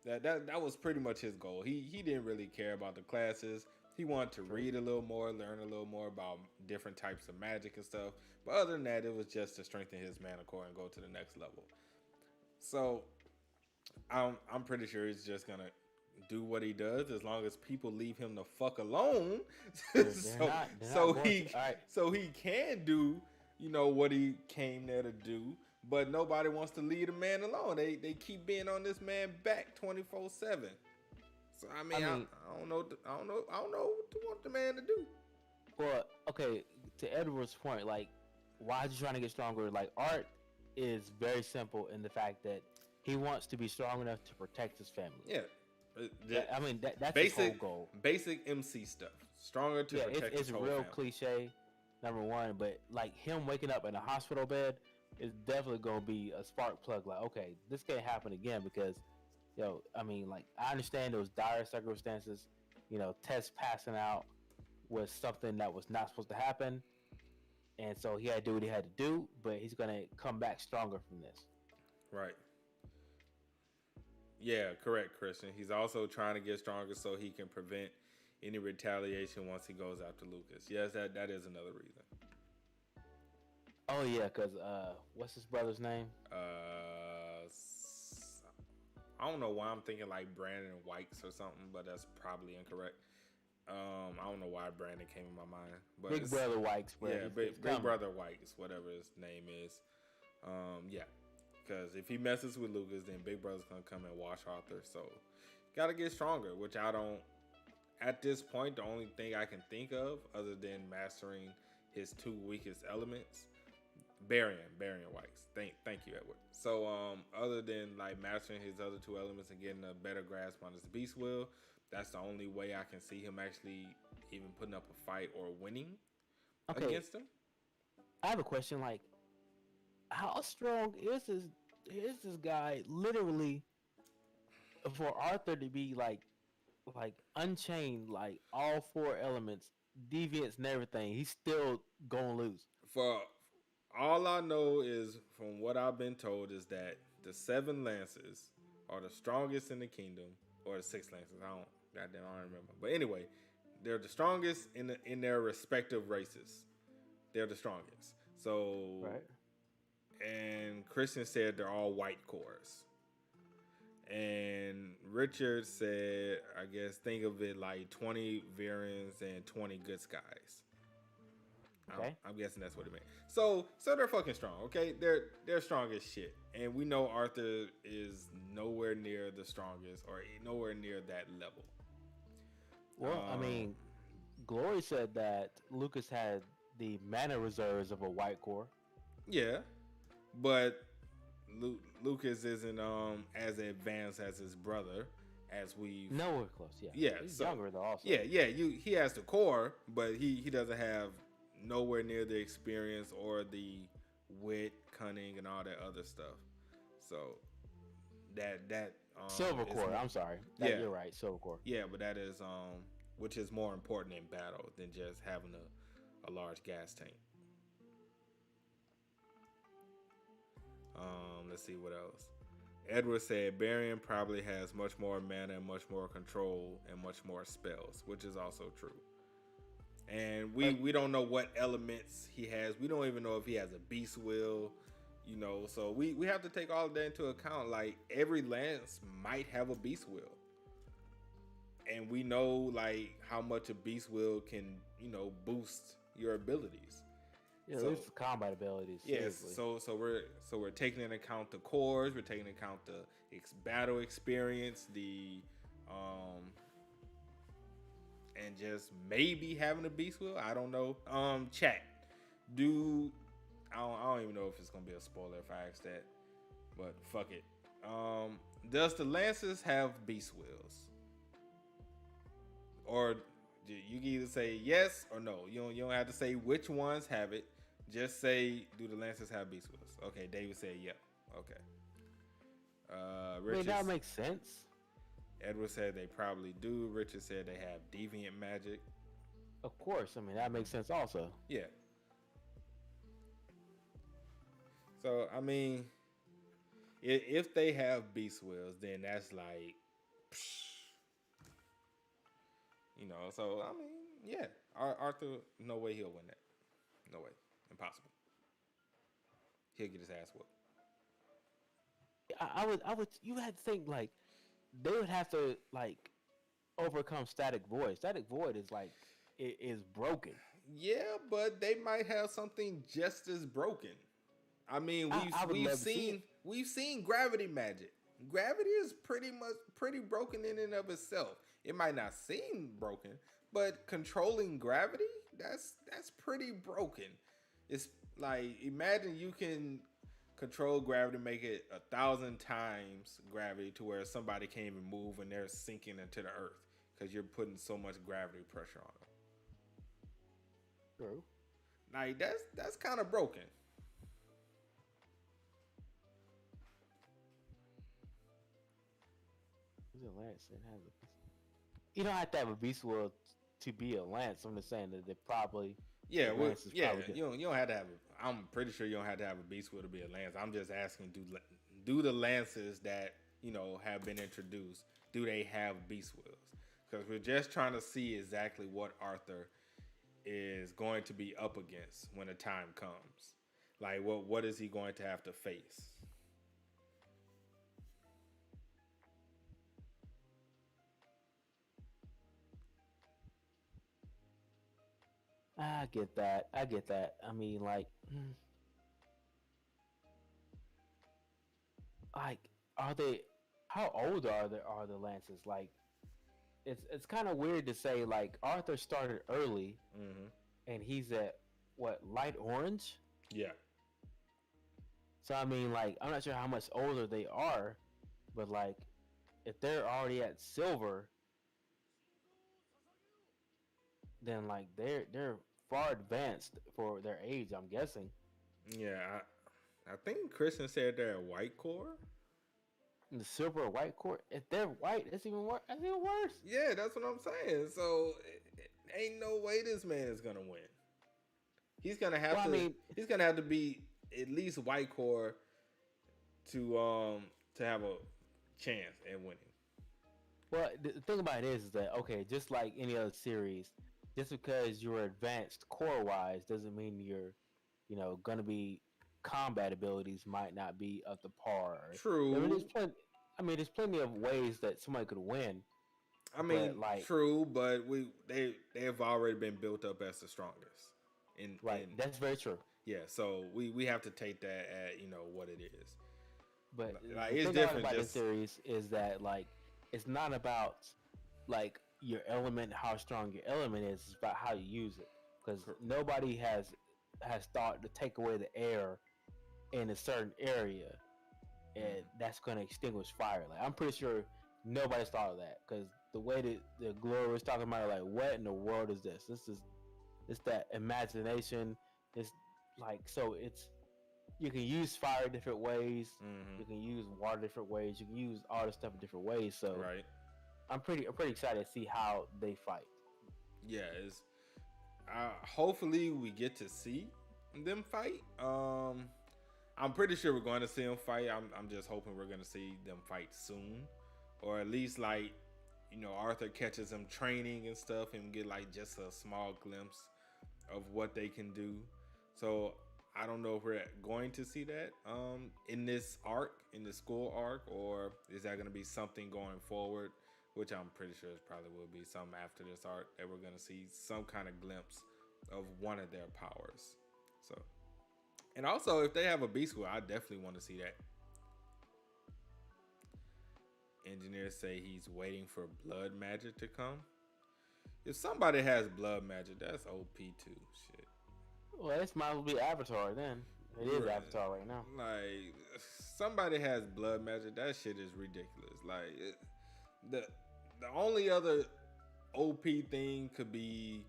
That was pretty much his goal. He didn't really care about the classes. He wanted to read a little more, learn a little more about different types of magic and stuff. But other than that, it was just to strengthen his mana core and go to the next level. So I'm pretty sure he's just gonna do what he does as long as people leave him the fuck alone. So he can do what he came there to do. But nobody wants to leave a man alone. They keep being on this man back 24/7. So I mean, I don't know what to want the man to do. Well, okay, to Edward's point, like, why is he trying to get stronger? Like, Art is very simple in the fact that he wants to be strong enough to protect his family. Yeah. I mean, that's his whole goal. Basic MC stuff. Stronger to protect his whole family. It's real cliche, number one, but like him waking up in a hospital bed is definitely going to be a spark plug. Like, okay, this can't happen again because, I mean, like, I understand those dire circumstances. Tess passing out was something that was not supposed to happen. And so he had to do what he had to do, but he's going to come back stronger from this. Right. Yeah, correct, Christian. He's also trying to get stronger so he can prevent any retaliation once he goes after Lucas. Yes, that is another reason. Oh yeah, because what's his brother's name? I don't know why I'm thinking like Brandon Wykes or something, but that's probably incorrect. I don't know why Brandon came in my mind, but Big Brother Wykes, bro. Yeah, Big Brother Wykes, whatever his name is. Yeah, because if he messes with Lucas, then Big Brother's gonna come and wash Arthur. So, gotta get stronger. Which I don't. At this point, the only thing I can think of, other than mastering his two weakest elements, Barian Wykes. Thank you, Edward. So, other than like mastering his other two elements and getting a better grasp on his beast will, that's the only way I can see him actually even putting up a fight or winning against him. I have a question. Like, how strong is this guy? Literally, for Arthur to be like unchained, like all four elements, deviants and everything, he's still gonna lose. For all I know is from what I've been told is that the 7 lances are the strongest in the kingdom, or the 6 lances. I don't remember. But anyway, they're the strongest in their respective races. They're the strongest. So, right. And Christian said they're all white cores. And Richard said, I guess, think of it like 20 Virans and 20 good skies. Okay. I'm guessing that's what it meant. So they're fucking strong, okay? They're strong as shit. And we know Arthur is nowhere near the strongest or nowhere near that level. Well, I mean, Glory said that Lucas had the mana reserves of a white core. Yeah, but Lucas isn't as advanced as his brother, as we've nowhere close. Yeah, yeah, he's so, younger though. Also, yeah. He has the core, but he doesn't have nowhere near the experience or the wit, cunning, and all that other stuff. So that silver core. I'm sorry. You're right. Silver core. Yeah, but that is which is more important in battle than just having a large gas tank. Let's see what else. Edward said Barian probably has much more mana and much more control and much more spells, which is also true. And we don't know what elements he has. We don't even know if he has a beast will, so we have to take all of that into account. Like every lance might have a beast will. And we know like how much a beast will can, boost your abilities. Yeah, so, at least the combat abilities. Yes, so we're taking into account the cores, we're taking into account the battle experience, the and just maybe having a beast will. I don't know. Chat. I don't even know if it's gonna be a spoiler if I ask that, but fuck it. Does the Lancers have beast wills? Or you can either say yes or no. You don't have to say which ones have it. Just say, do the Lancers have beast wills? Okay, David said yeah. Okay. Richard, that makes sense. Edward said they probably do. Richard said they have deviant magic. Of course. I mean, that makes sense also. Yeah. So, I mean, if they have beast wills, then that's like, so, I mean, yeah. Arthur, no way he'll win that. No way. Impossible. He'll get his ass whooped. I would. You had to think like they would have to like overcome Static Void. Static Void is like is broken. Yeah, but they might have something just as broken. I mean, we've seen gravity magic. Gravity is pretty broken in and of itself. It might not seem broken, but controlling gravity, that's pretty broken. It's like, imagine you can control gravity, make it 1,000 times gravity to where somebody can't even move and they're sinking into the earth because you're putting so much gravity pressure on them. True. Like that's kind of broken. You don't have to have a beast world to be a lance. I'm just saying that they probably. Yeah, you don't have to have. I'm pretty sure you don't have to have a beast will to be a lance. I'm just asking, do the lances that have been introduced, do they have beast wills? because we're just trying to see exactly what Arthur is going to be up against when the time comes. Like, what is he going to have to face? I get that. I get that. I mean, like, are they? How old are the Lances? Like, it's kind of weird to say like Arthur started early, Mm-hmm. and he's at what, light orange. Yeah. So I mean, like, I'm not sure how much older they are, but like, if they're already at silver, then like they're far advanced for their age. I'm guessing. Yeah. I think Christian said they're a white core. The silver or white court. If they're white, that's even worse. That's even worse. Yeah, that's what I'm saying. So ain't no way this man is gonna win. He's gonna have Well, to. I mean, He's gonna have to be at least white core to have a chance at winning. well, the thing about it is that okay, just like any other series, just because you're advanced core wise doesn't mean you're, gonna be combat abilities might not be up to par. I mean, True. there's plenty of ways that somebody could win, I mean, but like, true, but they have already been built up as the strongest. right, that's very true. Yeah, so we have to take that at what it is. But Like, the it's thing different. about this Just series is that like it's not about like your element, how strong your element is. It's about how you use it. Because nobody has thought to take away the air in a certain area, and that's going to extinguish fire. Like, I'm pretty sure nobody's thought of that. Because the way that the Glory was talking about, like, what in the world is this? It's that imagination. It's like, so it's, you can use fire different ways. You can use water different ways. You can use all this stuff in different ways. So right. I'm pretty excited to see how they fight. Yeah, it's hopefully we get to see them fight. I'm pretty sure we're going to see them fight. I'm just hoping we're going to see them fight soon, or at least like Arthur catches them training and stuff and get like just a small glimpse of what they can do. So I don't know if we're going to see that in this arc, in the school arc, or is that going to be something going forward, which I'm pretty sure it probably will be some after this arc that we're going to see some kind of glimpse of one of their powers. So, and also if they have a beast school, I definitely want to see that. Engineers say he's waiting for blood magic to come. If somebody has blood magic, that's OP too. Shit. Well, this might as well be Avatar then. It is Right. Avatar right now. Like, somebody has blood magic, that shit is ridiculous. Like, the only other OP thing could be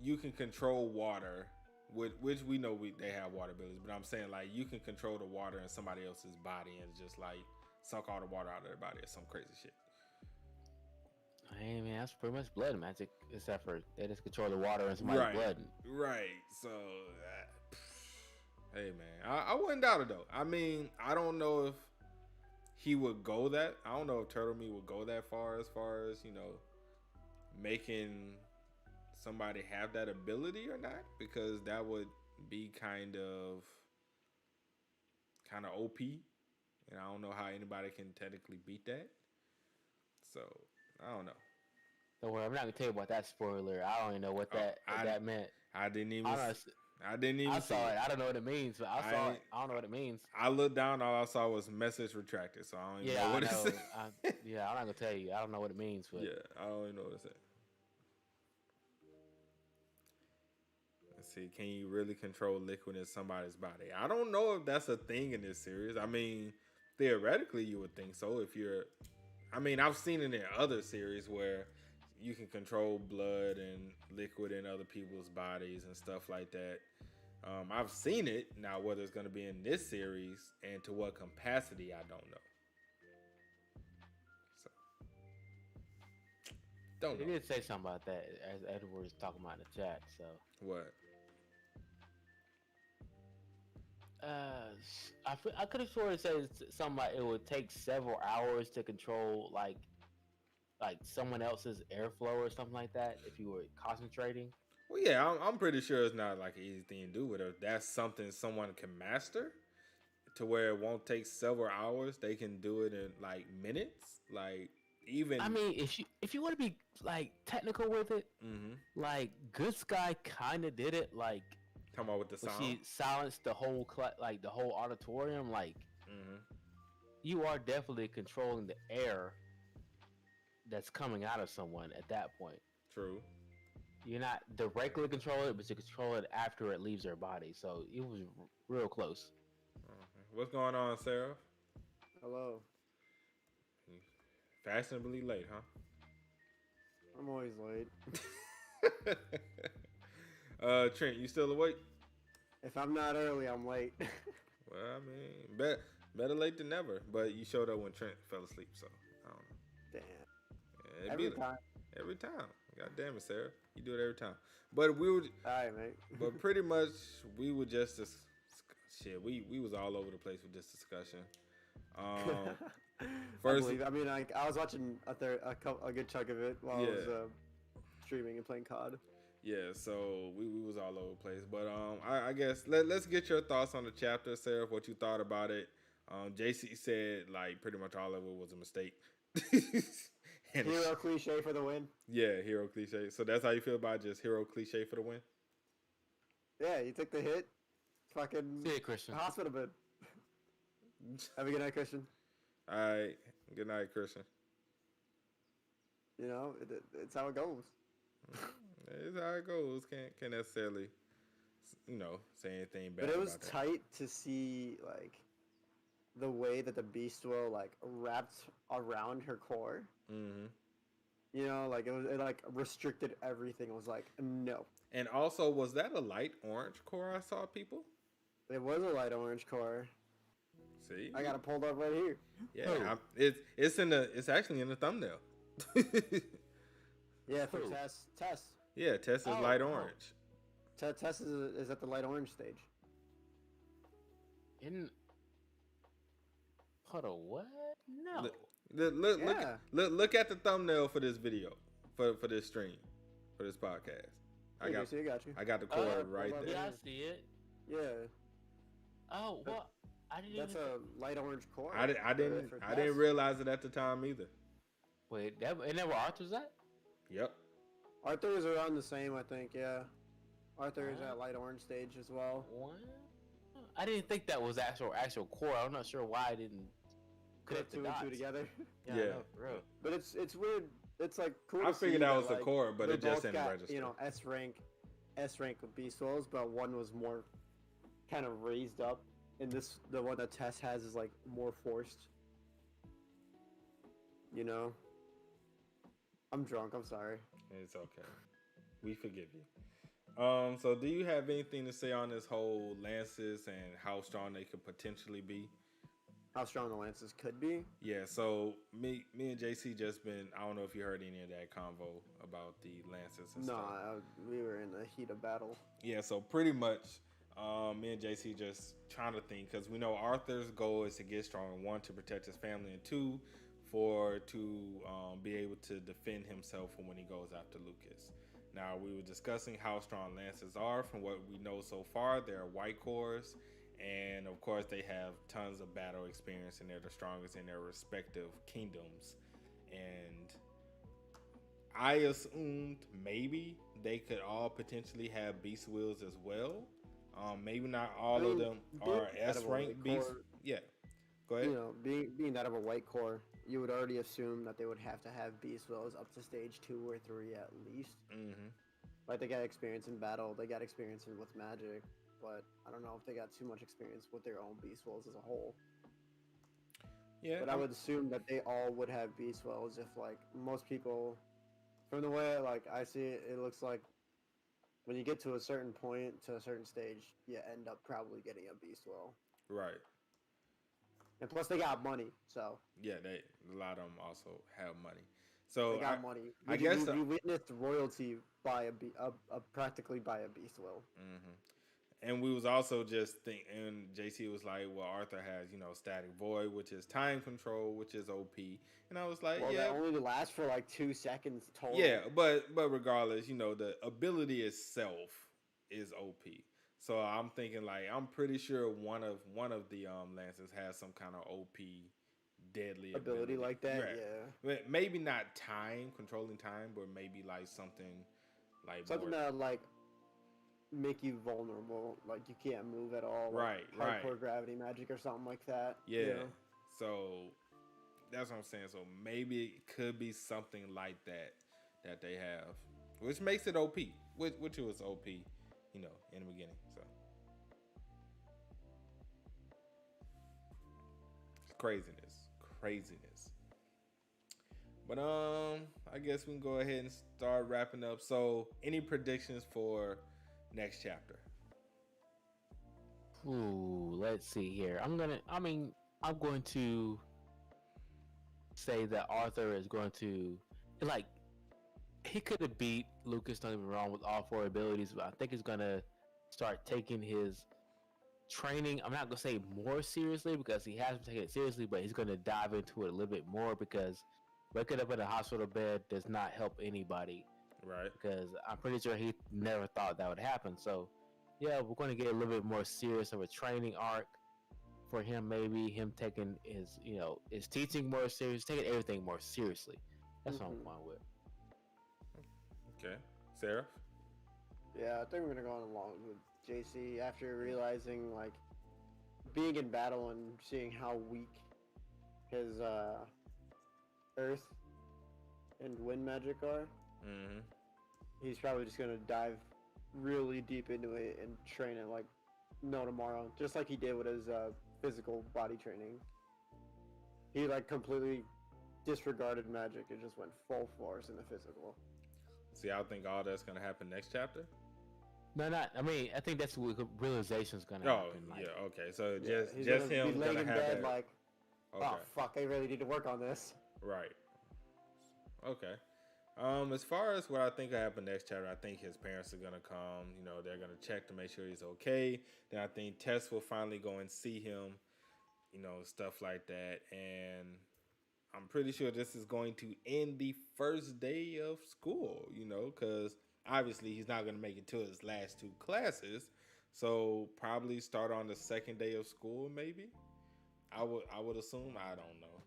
you can control water, which we know they have water abilities, but I'm saying like you can control the water in somebody else's body and just like suck all the water out of their body or some crazy shit. I mean, that's pretty much blood magic, except for they just control the water in somebody's blood. Right. So, hey man, I wouldn't doubt it though. I mean, I don't know if he would go that. I don't know if Turtle Me would go that far as making somebody have that ability or not, because that would be kind of OP, and I don't know how anybody can technically beat that. So I don't know. Don't worry, I'm not gonna tell you about that spoiler. I don't even know what that meant. I didn't even. I saw it. I don't know what it means, but I saw it. I don't know what it means. I looked down. All I saw was message retracted. So I don't even know what it said. Yeah, I'm not gonna tell you. I don't know what it means, but yeah, I don't even know what it said. Let's see. Can you really control liquid in somebody's body? I don't know if that's a thing in this series. I mean, theoretically, you would think so. I've seen it in other series where you can control blood and liquid in other people's bodies and stuff like that. I've seen it. Now, whether it's going to be in this series and to what capacity, I don't know. So, don't know. They did say something about that as Edward was talking about in the chat. So what? I could have sworn it said something like it would take several hours to control like like someone else's airflow or something like that if you were concentrating. Well, yeah, I'm pretty sure it's not like an easy thing to do, but if that's something someone can master to where it won't take several hours, they can do it in like minutes. Like even. I mean, if you want to be like technical with it, Mm-hmm. like Good Sky kind of did it. Like Talking about with the when sound. she silenced the whole like the whole auditorium. Like Mm-hmm. you are definitely controlling the air that's coming out of someone at that point. True. You're not directly controlling it, but you control it after it leaves their body. So it was real close. What's going on, Sarah? Hello. Fashionably late, huh? I'm always late. Trent, you still awake? If I'm not early, I'm late. Well, I mean, better late than never. But you showed up when Trent fell asleep, so I don't know. Damn. Yeah, Every time. Every time. God damn it, Sarah. You do it every time. But we would. All right, mate. But pretty much we would just shit. We was all over the place with this discussion. First, I mean, I was watching a good chunk of it while I was streaming and playing COD. yeah. So we was all over the place. But I guess let's get your thoughts on the chapter, Sarah. What you thought about it? JC said like pretty much all of it was a mistake. And Hero cliche for the win. Yeah, hero cliche. So that's how you feel about just hero cliche for the win? Yeah, you took the hit. Fucking See you, Christian. hospital bed. Have a good night, Christian. All right. Good night, Christian. You know, it's how it goes. It's how it goes. Can't necessarily, say anything bad. But it was about tight to see like the way that the beast will like wrapped around her core. Mm-hmm. You know, like it like restricted everything. It was like no. And also, was that a light orange core I saw, people? It was a light orange core. See, I got it pulled up right here. Yeah, it's actually in the thumbnail. Yeah, for Tess. Yeah, Tess is light orange. Tess is at the light orange stage. Hold on, what? No. Look at the thumbnail for this video, for this stream, for this podcast. I got you. I got the cord right there. Yeah, I see it. Yeah. Oh, well, I didn't That's even... a light orange core. I didn't realize it at the time either. Wait, isn't that where Arthur's at? Yep. Arthur is around the same, I think. Yeah. Arthur is at light orange stage as well. What? I didn't think that was actual core. I'm not sure why I didn't Put two and two together. Yeah, I know, for real. But it's weird. It's like cool. I to see figured that was the like, core, but they it just both didn't got, register. You know, S rank with beast souls, but one was more kind of raised up, and the one that Tess has is like more forced. You know. I'm drunk. I'm sorry. It's okay. We forgive you. So do you have anything to say on this whole Lances and how strong they could potentially be? How strong the Lances could be? Yeah, so me and JC just been, I don't know if you heard any of that convo about the Lances and stuff. We were in the heat of battle. Yeah, so pretty much me and JC just trying to think, because we know Arthur's goal is to get strong, one, to protect his family, and two, to be able to defend himself from when he goes after Lucas. Now, we were discussing how strong Lances are. From what we know so far, they're white cores, and of course they have tons of battle experience, and they're the strongest in their respective kingdoms. And I assumed maybe they could all potentially have beast wheels as well. Maybe not all of them are S rank beast. Yeah, go ahead. You know, being that of a white core, you would already assume that they would have to have beast wheels up to stage 2 or 3 at least. Mm-hmm. Like they got experience in battle, they got experience with magic, but I don't know if they got too much experience with their own beast wheels as a whole. Yeah, but I would assume that they all would have beast wheels if like most people, from the way like I see it, it looks like when you get to a certain point, to a certain stage, you end up probably getting a beast wheel. Right. And plus they got money, so. Yeah, a lot of them also have money. So they got money. I guess we witnessed royalty by practically by a beast wheel. Mm-hmm. And we was also just thinking, and JC was like, well, Arthur has, Static Void, which is time control, which is OP. And I was like, well, yeah. that only lasts for like 2 seconds total. Yeah, but regardless, the ability itself is OP. So I'm thinking like I'm pretty sure one of the lances has some kind of OP deadly ability like that. Right. Yeah. Maybe not controlling time, but maybe like something that like make you vulnerable, like you can't move at all. Right, like hardcore gravity magic or something like that. Yeah. So that's what I'm saying. So maybe it could be something like that they have, which makes it OP, which it was OP, in the beginning. So it's craziness. But I guess we can go ahead and start wrapping up. So, any predictions for next chapter? Ooh, let's see here. I'm going to say that Arthur is going to, like, he could have beat Lucas, don't get me wrong, with all 4 abilities, but I think he's going to start taking his training, I'm not going to say more seriously because he has been taking it seriously, but he's going to dive into it a little bit more because waking up in a hospital bed does not help anybody. Right. Because I'm pretty sure he never thought that would happen. So, yeah, we're going to get a little bit more serious of a training arc for him. Maybe him taking his teaching more serious, taking everything more seriously. That's what I'm going with. Okay. Sarah? Yeah, I think we're going to go along with JC after realizing, like, being in battle and seeing how weak his, Earth and Wind magic are. Mm-hmm. He's probably just gonna dive really deep into it and train it like no tomorrow, just like he did with his physical body training. He like completely disregarded magic and just went full force in the physical. See, I think all that's gonna happen next chapter. No, not. I mean, I think that's what realization's gonna happen. Oh, yeah, okay. So He's just gonna him be laying gonna in have bed that. like, Okay. oh fuck, I really need to work on this. Right. Okay. As far as what I think will happen next chapter, I think his parents are gonna come. They're gonna check to make sure he's okay. Then I think Tess will finally go and see him. Stuff like that. And I'm pretty sure this is going to end the first day of school. Because obviously he's not gonna make it to his last 2 classes. So probably start on the second day of school, maybe. I would assume. I don't know.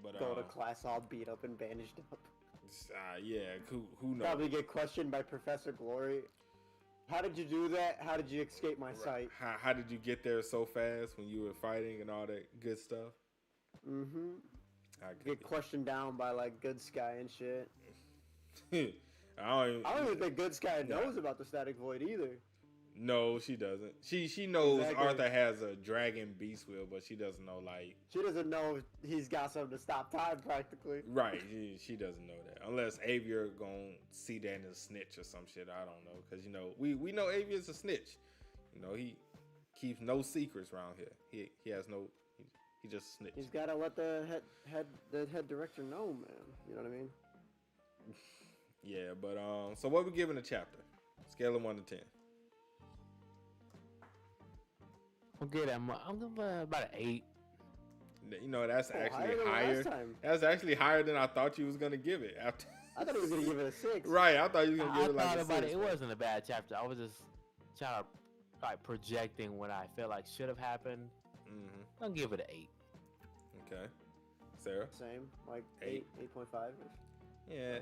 But Go to class all beat up and bandaged up. Yeah, who knows? Probably get questioned by Professor Glory. How did you do that? How did you escape my sight? How did you get there so fast when you were fighting and all that good stuff? Mm-hmm. Get questioned down by like Good Sky and shit. I don't even think Good Sky knows about the Static Void either. No, she doesn't. She knows Exactly. Arthur has a dragon beast wheel, but she doesn't know She doesn't know he's got something to stop time practically. Right, she doesn't know that unless Avier gonna see that as a snitch or some shit. I don't know because we know Avier's a snitch. He keeps no secrets around here. He has no. He just snitch. He's gotta let the head director know, man. You know what I mean? Yeah, but so what we giving the chapter? Scale of 1 to 10. I'm good. I'm about an 8. That's actually higher. That's actually higher than I thought you was gonna give it. After I thought he was gonna give it a 6. Right, I thought you was gonna give it like a 6. I thought about it. It wasn't a bad chapter. I was just trying to projecting what I felt like should have happened. Mm-hmm. I'll give it an 8. Okay, Sarah. Same, like 8.5. Yeah.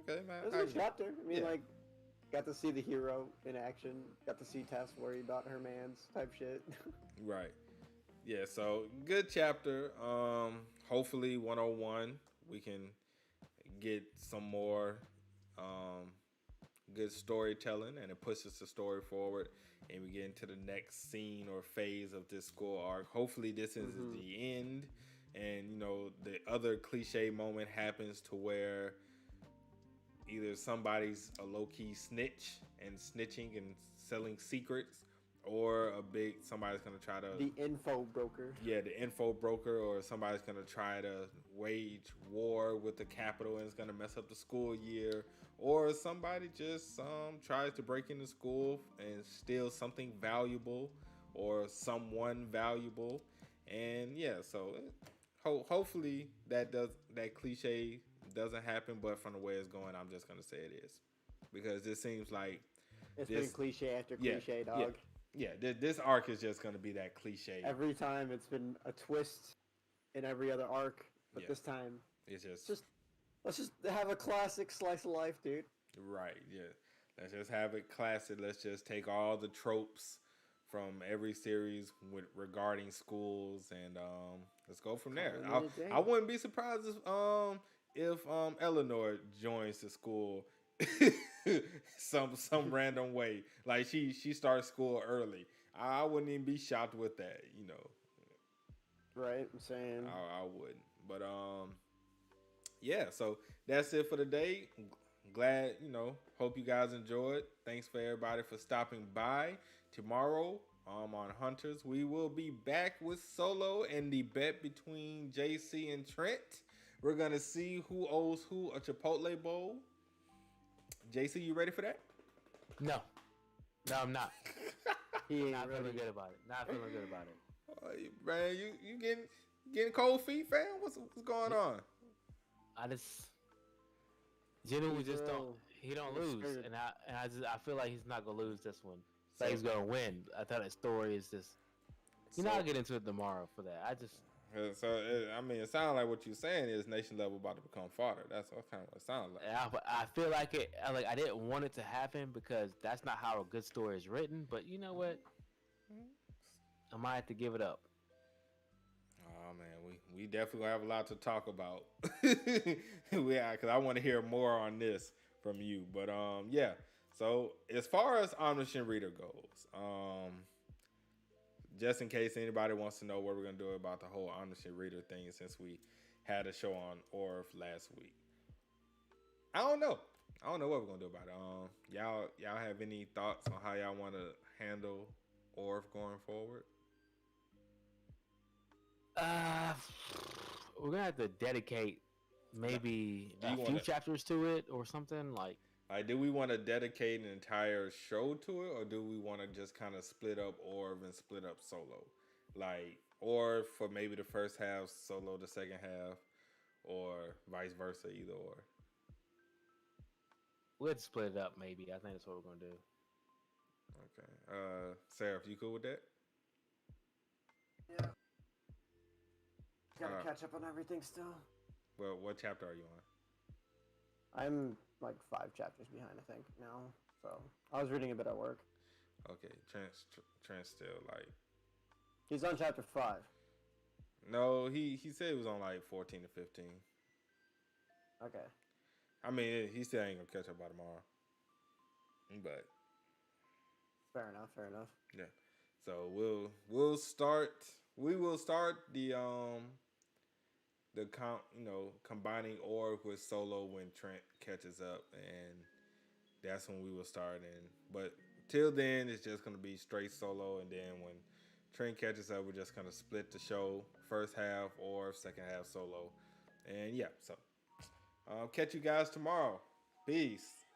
Okay, man. It was a good chapter. I mean, like, got to see the hero in action. Got to see Tess worry about her man's type shit. Right. Yeah. So good chapter. Hopefully 101 we can get some more good storytelling and it pushes the story forward and we get into the next scene or phase of this school arc. Hopefully this is the end and the other cliche moment happens to where either somebody's a low-key snitch and snitching and selling secrets or somebody's gonna try to the info broker. Yeah, the info broker, or somebody's gonna try to wage war with the capital and it's gonna mess up the school year, or somebody just tries to break into school and steal something valuable or someone valuable, and yeah, so hopefully that cliche doesn't happen, but from the way it's going, I'm just gonna say it is, because it seems like It's been cliche after cliche, dog. This arc is just gonna be that cliche. Every time it's been a twist in every other arc, but this time it's just let's just have a classic slice of life, dude. Right, yeah. Let's just have it classic. Let's just take all the tropes from every series regarding schools, and let's go from there. I wouldn't be surprised if Eleanor joins the school some random way. Like she starts school early. I wouldn't even be shocked with that, you know. Right, I'm saying. I wouldn't. But yeah, so that's it for today. Glad, hope you guys enjoyed. Thanks for everybody for stopping by. Tomorrow on Hunters, we will be back with Solo and the bet between JC and Trent. We're going to see who owes who a Chipotle bowl. JC, you ready for that? No, I'm not. He ain't Not ready. feeling good about it. Not feeling good about it. Man, you getting cold feet, fam? What's going on? I just genuinely just don't. He don't lose, scared. and I feel like he's not gonna lose this one. Like he's gonna win. I thought his story is just. I'll get into it tomorrow for that. It sounds like what you're saying is Nation Level about to become fodder. That's kind of what it sounds like. I feel like it. I didn't want it to happen because that's not how a good story is written. But you know what? I might have to give it up. Oh man, we definitely have a lot to talk about. Because I want to hear more on this from you. But yeah. So as far as Omniscient Reader goes, just in case anybody wants to know what we're gonna do about the whole Omniscient Reader thing, since we had a show on Orf last week, I don't know what we're gonna do about it. Y'all have any thoughts on how y'all want to handle Orf going forward? We're gonna have to dedicate maybe a few chapters to it or something like. Do we want to dedicate an entire show to it, or do we want to just kind of split up Orv and split up Solo? Like, or for maybe the first half, Solo the second half, or vice versa, either or. Let's split it up, maybe. I think that's what we're gonna do. Okay. Sarah, you cool with that? Yeah. Gotta catch up on everything still. Well, what chapter are you on? I'm like 5 chapters behind, I think, now. So I was reading a bit at work. Okay, Trent still like. He's on chapter 5. No, he said he was on like 14 to 15. Okay. I mean, he still ain't gonna catch up by tomorrow. But Fair enough. yeah, so we will start combining Orb with Solo when Trent catches up, and that's when we will start. But till then, it's just gonna be straight Solo, and then when Trent catches up, we're just gonna split the show, first half or second half Solo, and yeah. So catch you guys tomorrow. Peace.